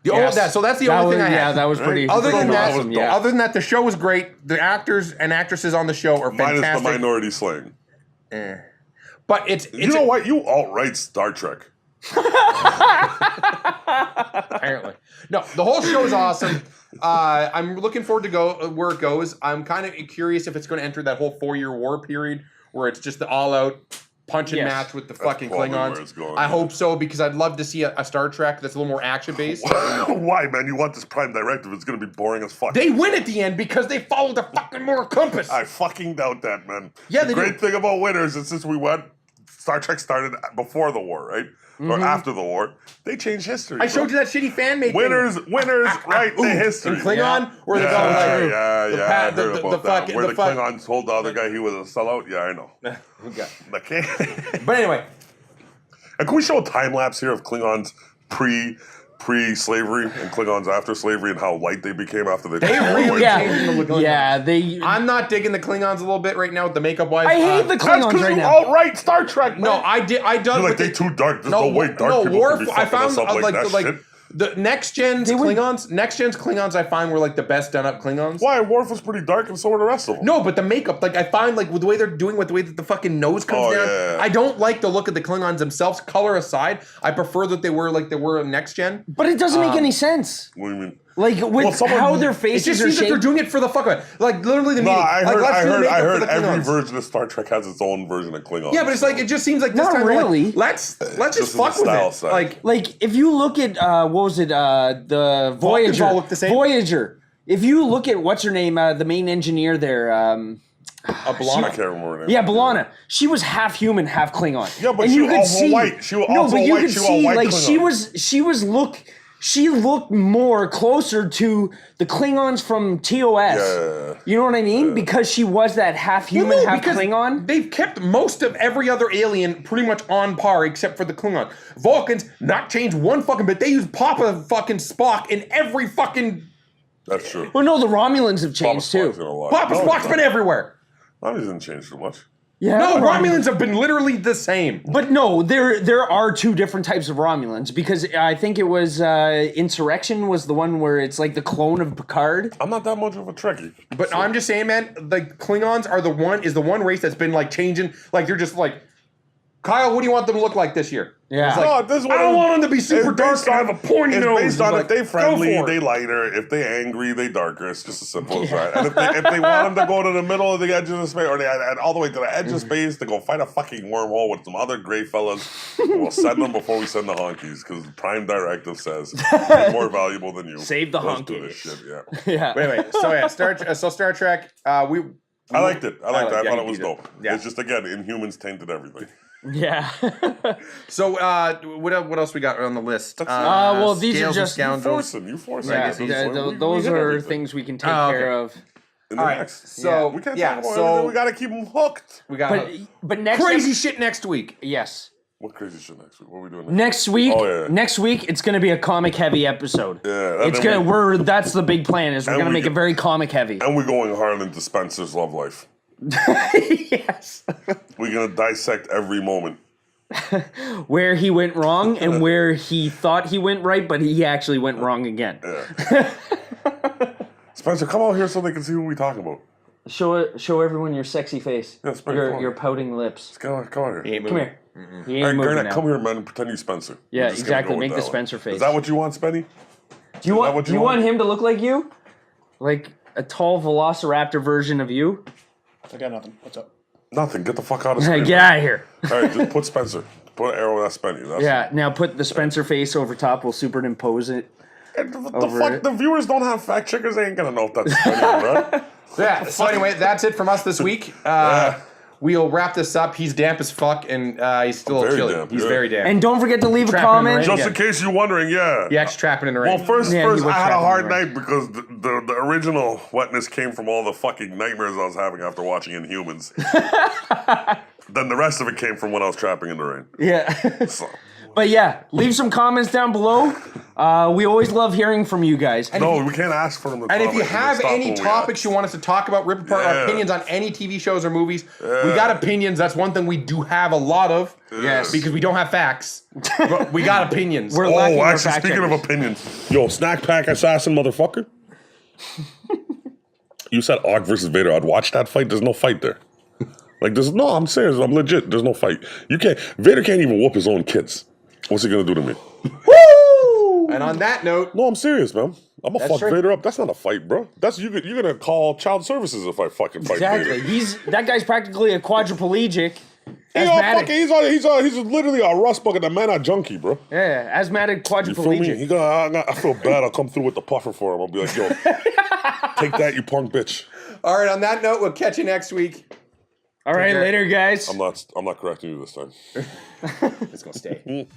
[SPEAKER 3] So that's the only thing I had.
[SPEAKER 1] Yeah, that was pretty.
[SPEAKER 3] Other than
[SPEAKER 1] pretty
[SPEAKER 3] that,
[SPEAKER 1] awesome, yeah.
[SPEAKER 3] other than that, the show was great. The actors and actresses on the show are
[SPEAKER 2] Minus
[SPEAKER 3] fantastic.
[SPEAKER 2] the minority slaying.
[SPEAKER 3] But it's
[SPEAKER 2] You know what? You alt-right Star Trek.
[SPEAKER 3] apparently. No, the whole show is awesome. I'm looking forward to go where it goes. I'm kind of curious if it's going to enter that whole 4-year war period where it's just the all-out punch and
[SPEAKER 1] Yes.
[SPEAKER 3] match with the fucking
[SPEAKER 2] probably where
[SPEAKER 3] Klingons.
[SPEAKER 2] it's going,
[SPEAKER 3] I
[SPEAKER 2] yeah.
[SPEAKER 3] hope so because I'd love to see a Star Trek that's a little more action-based.
[SPEAKER 2] Why, man? You want this prime directive? It's going to be boring as fuck.
[SPEAKER 3] They win at the end because they follow the fucking moral compass.
[SPEAKER 2] I fucking doubt that, man.
[SPEAKER 3] Yeah,
[SPEAKER 2] the
[SPEAKER 3] they
[SPEAKER 2] great thing about winners is since we went Star Trek started before the war, right? Or after the war. They changed history.
[SPEAKER 3] I showed you that shitty fan made
[SPEAKER 2] Winners write the history.
[SPEAKER 3] in Klingon, where they go like
[SPEAKER 2] I heard
[SPEAKER 3] the
[SPEAKER 2] about that.
[SPEAKER 3] fucking-
[SPEAKER 2] Where
[SPEAKER 3] the
[SPEAKER 2] the
[SPEAKER 3] fuck-
[SPEAKER 2] Klingons told the other guy he was a sellout. Yeah, I know.
[SPEAKER 3] Okay.
[SPEAKER 2] I can't.
[SPEAKER 3] But anyway,
[SPEAKER 2] And can we show a time lapse here of Klingons pre-slavery and Klingons after slavery and how light they became after they
[SPEAKER 3] really
[SPEAKER 1] Yeah,
[SPEAKER 3] changed the Klingons.
[SPEAKER 1] yeah. They.
[SPEAKER 3] I'm not digging the Klingons a little bit right now with the makeup wise.
[SPEAKER 1] I hate the
[SPEAKER 2] That's
[SPEAKER 1] Klingons
[SPEAKER 2] because
[SPEAKER 1] right
[SPEAKER 2] you
[SPEAKER 1] now.
[SPEAKER 2] alt-right Star Trek, man.
[SPEAKER 3] No, I did. I done.
[SPEAKER 2] You're like,
[SPEAKER 3] with
[SPEAKER 2] they
[SPEAKER 3] the-
[SPEAKER 2] too dark. There's no way dark people
[SPEAKER 3] Worf.
[SPEAKER 2] can be
[SPEAKER 3] I
[SPEAKER 2] fucking
[SPEAKER 3] found
[SPEAKER 2] us up like that shit.
[SPEAKER 3] the next gen's Klingons I find were like the best done up Klingons.
[SPEAKER 2] Why? Worf was pretty dark and so were the rest of them.
[SPEAKER 3] No, but the makeup, like I find, like with the way they're doing, with the way that the fucking nose comes
[SPEAKER 2] Oh,
[SPEAKER 3] down,
[SPEAKER 2] yeah.
[SPEAKER 3] I don't like the look of the Klingons themselves. Color aside, I prefer that they were like they were next gen.
[SPEAKER 1] But it doesn't make any sense.
[SPEAKER 2] What do you mean?
[SPEAKER 1] Like with
[SPEAKER 2] someone-
[SPEAKER 1] how their
[SPEAKER 3] It
[SPEAKER 1] faces
[SPEAKER 3] just
[SPEAKER 1] are
[SPEAKER 3] seems that they're
[SPEAKER 1] shaped.
[SPEAKER 3] doing it for the fuck of it. Like literally the
[SPEAKER 2] No,
[SPEAKER 3] meeting.
[SPEAKER 2] I
[SPEAKER 3] Like,
[SPEAKER 2] heard,
[SPEAKER 3] let's
[SPEAKER 2] I
[SPEAKER 3] do the
[SPEAKER 2] heard,
[SPEAKER 3] makeup
[SPEAKER 2] I
[SPEAKER 3] for
[SPEAKER 2] heard
[SPEAKER 3] the
[SPEAKER 2] every
[SPEAKER 3] Klingons.
[SPEAKER 2] version of Star Trek has its own version of Klingon.
[SPEAKER 3] Yeah, but it's like it just seems like this
[SPEAKER 1] Not
[SPEAKER 3] time
[SPEAKER 1] really.
[SPEAKER 3] like, let's just
[SPEAKER 2] Just
[SPEAKER 3] fuck
[SPEAKER 2] the
[SPEAKER 3] with
[SPEAKER 2] style
[SPEAKER 3] it.
[SPEAKER 2] side.
[SPEAKER 3] Like
[SPEAKER 1] If you look at what was it, the Voyager?
[SPEAKER 3] all look the same?
[SPEAKER 1] Voyager. If you look at what's her name, the main engineer there.
[SPEAKER 3] a
[SPEAKER 2] I
[SPEAKER 3] B'Elanna.
[SPEAKER 2] can't remember her name.
[SPEAKER 1] Yeah, B'Elanna. She was half human, half Klingon.
[SPEAKER 2] Yeah, but
[SPEAKER 1] and
[SPEAKER 2] she
[SPEAKER 1] you
[SPEAKER 2] was
[SPEAKER 1] could
[SPEAKER 2] also
[SPEAKER 1] see,
[SPEAKER 2] white. She was
[SPEAKER 1] no,
[SPEAKER 2] also
[SPEAKER 1] but you
[SPEAKER 2] white.
[SPEAKER 1] could
[SPEAKER 2] She was a
[SPEAKER 1] see
[SPEAKER 2] white
[SPEAKER 1] like
[SPEAKER 2] Klingon.
[SPEAKER 1] she looked more closer to the Klingons from TOS.
[SPEAKER 2] Yeah.
[SPEAKER 1] You know what I mean? Because she was that half human,
[SPEAKER 3] Well, no,
[SPEAKER 1] half
[SPEAKER 3] because
[SPEAKER 1] Klingon.
[SPEAKER 3] They've kept most of every other alien pretty much on par except for the Klingon. Vulcans not changed one fucking bit. They use Papa fucking Spock in every fucking
[SPEAKER 2] That's true.
[SPEAKER 1] Well, no, the Romulans have changed
[SPEAKER 2] Papa Spock's
[SPEAKER 1] too.
[SPEAKER 2] in a lot.
[SPEAKER 3] Papa
[SPEAKER 2] No,
[SPEAKER 3] Spock's been everywhere.
[SPEAKER 2] he didn't change too much.
[SPEAKER 1] Yeah,
[SPEAKER 3] No,
[SPEAKER 1] the
[SPEAKER 3] Romulans have been literally the same.
[SPEAKER 1] But no, there are two different types of Romulans because I think it was Insurrection was the one where it's like the clone of Picard.
[SPEAKER 2] I'm not that much of a Trekkie.
[SPEAKER 3] But I'm just saying, man, the Klingons are the one race that's been like changing. Like they're just like, Kyle, what do you want them to look like this year?
[SPEAKER 1] Yeah.
[SPEAKER 3] It's like,
[SPEAKER 2] No, this is what
[SPEAKER 3] I don't
[SPEAKER 2] it-
[SPEAKER 3] want them to be super
[SPEAKER 2] it's
[SPEAKER 3] dark
[SPEAKER 2] based
[SPEAKER 3] and have a pointy
[SPEAKER 2] It's
[SPEAKER 3] nose.
[SPEAKER 2] based on
[SPEAKER 3] Like,
[SPEAKER 2] if they
[SPEAKER 3] go
[SPEAKER 2] friendly,
[SPEAKER 3] for it.
[SPEAKER 2] they lighter. If they angry, they darker. It's just as simple as that. And if they want them to go to the middle of the edge of the space, or all the way to the edge of space to go fight a fucking wormhole with some other gray fellas, we'll send them before we send the honkies, because Prime Directive says we're more valuable than you.
[SPEAKER 1] Save the
[SPEAKER 2] Let's do
[SPEAKER 1] honkies.
[SPEAKER 2] this shit, yeah.
[SPEAKER 1] Yeah.
[SPEAKER 3] Wait. So yeah, Star Trek.
[SPEAKER 2] I liked it. I liked it. I
[SPEAKER 3] yeah,
[SPEAKER 2] thought it
[SPEAKER 3] you
[SPEAKER 2] was
[SPEAKER 3] did.
[SPEAKER 2] dope.
[SPEAKER 3] Yeah.
[SPEAKER 2] It's just, again, Inhumans tainted everything.
[SPEAKER 1] Yeah.
[SPEAKER 3] So what else we got on the list?
[SPEAKER 1] well, these are
[SPEAKER 3] Scales
[SPEAKER 1] just-
[SPEAKER 3] and Scoundrels.
[SPEAKER 2] You forcing.
[SPEAKER 1] Yeah,
[SPEAKER 3] guess he's-
[SPEAKER 1] those
[SPEAKER 2] hit
[SPEAKER 1] are
[SPEAKER 2] everything.
[SPEAKER 1] things we can take
[SPEAKER 3] Oh, okay.
[SPEAKER 1] care of.
[SPEAKER 2] In the
[SPEAKER 3] All right,
[SPEAKER 2] next.
[SPEAKER 3] so
[SPEAKER 2] We can't
[SPEAKER 3] yeah,
[SPEAKER 2] talk about
[SPEAKER 3] so
[SPEAKER 2] everything. We got to keep them hooked.
[SPEAKER 3] we got
[SPEAKER 1] But next
[SPEAKER 3] crazy shit next week.
[SPEAKER 1] Yes.
[SPEAKER 2] What crazy shit next week? What are we doing
[SPEAKER 1] Next week,
[SPEAKER 2] Oh, yeah.
[SPEAKER 1] next week it's going to be a comic heavy episode.
[SPEAKER 2] Yeah, and
[SPEAKER 1] It's
[SPEAKER 2] then
[SPEAKER 1] gonna that's the big plan is we're
[SPEAKER 2] And
[SPEAKER 1] going to
[SPEAKER 2] we
[SPEAKER 1] make it
[SPEAKER 2] get-
[SPEAKER 1] very comic heavy.
[SPEAKER 2] And we're going hard into Spencer's love life.
[SPEAKER 1] Yes.
[SPEAKER 2] We're going to dissect every moment.
[SPEAKER 1] Where he went wrong and where he thought he went right but he actually went wrong again.
[SPEAKER 2] Spencer, come out here so they can see who we're talking about.
[SPEAKER 1] Show everyone your sexy face.
[SPEAKER 2] Yeah, Spencer, come on.
[SPEAKER 1] Your pouting lips.
[SPEAKER 2] Come on here.
[SPEAKER 1] Come here. He
[SPEAKER 2] All
[SPEAKER 1] ain't
[SPEAKER 2] right,
[SPEAKER 1] moving
[SPEAKER 2] Garnett,
[SPEAKER 1] now.
[SPEAKER 2] come here, man, and pretend you're Spencer.
[SPEAKER 1] Yeah,
[SPEAKER 2] We're just gonna
[SPEAKER 1] exactly.
[SPEAKER 2] go with
[SPEAKER 1] Make the
[SPEAKER 2] that one.
[SPEAKER 1] Spencer face.
[SPEAKER 2] Is that what you want, Spenny?
[SPEAKER 1] Do you
[SPEAKER 2] that what
[SPEAKER 1] do
[SPEAKER 2] you
[SPEAKER 1] you want
[SPEAKER 2] want?
[SPEAKER 1] him to look like you? Like a tall velociraptor version of you?
[SPEAKER 5] I got nothing. What's up?
[SPEAKER 2] Nothing. Get the fuck out of
[SPEAKER 1] Hey,
[SPEAKER 2] screen.
[SPEAKER 1] get out of here.
[SPEAKER 2] All right, just put Spencer. Put an arrow at Spenny. That's
[SPEAKER 1] Yeah, now put the Spencer face over top. We'll superimpose it.
[SPEAKER 2] And the
[SPEAKER 1] Over
[SPEAKER 2] fuck?
[SPEAKER 1] it.
[SPEAKER 2] The viewers don't have fact checkers. They ain't going to know if that's Spenny, bro.
[SPEAKER 3] Yeah. So anyway, that's it from us this week. We'll wrap this up. He's damp as fuck, and he's still
[SPEAKER 2] Very
[SPEAKER 3] chilly.
[SPEAKER 2] damp,
[SPEAKER 3] He's
[SPEAKER 2] yeah.
[SPEAKER 3] very damp.
[SPEAKER 1] And don't forget to leave a
[SPEAKER 3] Trapping in the
[SPEAKER 1] comment.
[SPEAKER 3] rain.
[SPEAKER 2] Just in case you're wondering, yeah.
[SPEAKER 3] Yeah, trapping in the rain.
[SPEAKER 2] Well, first,
[SPEAKER 1] Yeah, he was
[SPEAKER 2] I had a
[SPEAKER 1] trapped in
[SPEAKER 2] hard
[SPEAKER 1] the rain.
[SPEAKER 2] night because the original wetness came from all the fucking nightmares I was having after watching Inhumans. Then the rest of it came from when I was trapping in the rain.
[SPEAKER 1] Yeah.
[SPEAKER 2] So,
[SPEAKER 1] But yeah, leave some comments down below. We always love hearing from you guys.
[SPEAKER 2] no, we can't ask for them to
[SPEAKER 3] And if you
[SPEAKER 2] comment.
[SPEAKER 3] have
[SPEAKER 2] Stop
[SPEAKER 3] any
[SPEAKER 2] what we
[SPEAKER 3] topics
[SPEAKER 2] ask.
[SPEAKER 3] you want us to talk about, rip apart our
[SPEAKER 2] Yeah.
[SPEAKER 3] opinions on any TV shows or movies, we got opinions. That's one thing we do have a lot of.
[SPEAKER 1] Yes.
[SPEAKER 3] Because we don't have facts. But we got opinions.
[SPEAKER 1] We're lacking
[SPEAKER 2] Oh,
[SPEAKER 1] our
[SPEAKER 2] actually,
[SPEAKER 1] fact
[SPEAKER 2] speaking of
[SPEAKER 1] checkers.
[SPEAKER 2] opinions, yo, snack pack assassin motherfucker. You said Og versus Vader. I'd watch that fight. There's no fight there. Like, no, I'm serious. I'm legit. There's no fight. You can't. Vader can't even whoop his own kids. What's he gonna do to me?
[SPEAKER 1] Woo!
[SPEAKER 3] And on that note,
[SPEAKER 2] No, I'm serious, man. I'm gonna fuck
[SPEAKER 1] true.
[SPEAKER 2] Vader up. That's not a fight, bro. You're gonna call child services if I fucking fight
[SPEAKER 1] Exactly.
[SPEAKER 2] Vader.
[SPEAKER 1] That guy's practically a quadriplegic. Asthmatic.
[SPEAKER 2] He's literally a rust bucket, a man, a junkie, bro.
[SPEAKER 1] Yeah, asthmatic
[SPEAKER 2] You feel me?
[SPEAKER 1] quadriplegic.
[SPEAKER 2] I feel bad. I'll come through with the puffer for him. I'll be like, yo, take that, you punk bitch.
[SPEAKER 3] all right, on that note, we'll catch you next week.
[SPEAKER 1] All right,
[SPEAKER 3] care.
[SPEAKER 1] later, guys.
[SPEAKER 2] I'm not correcting you this time.
[SPEAKER 3] It's gonna stay.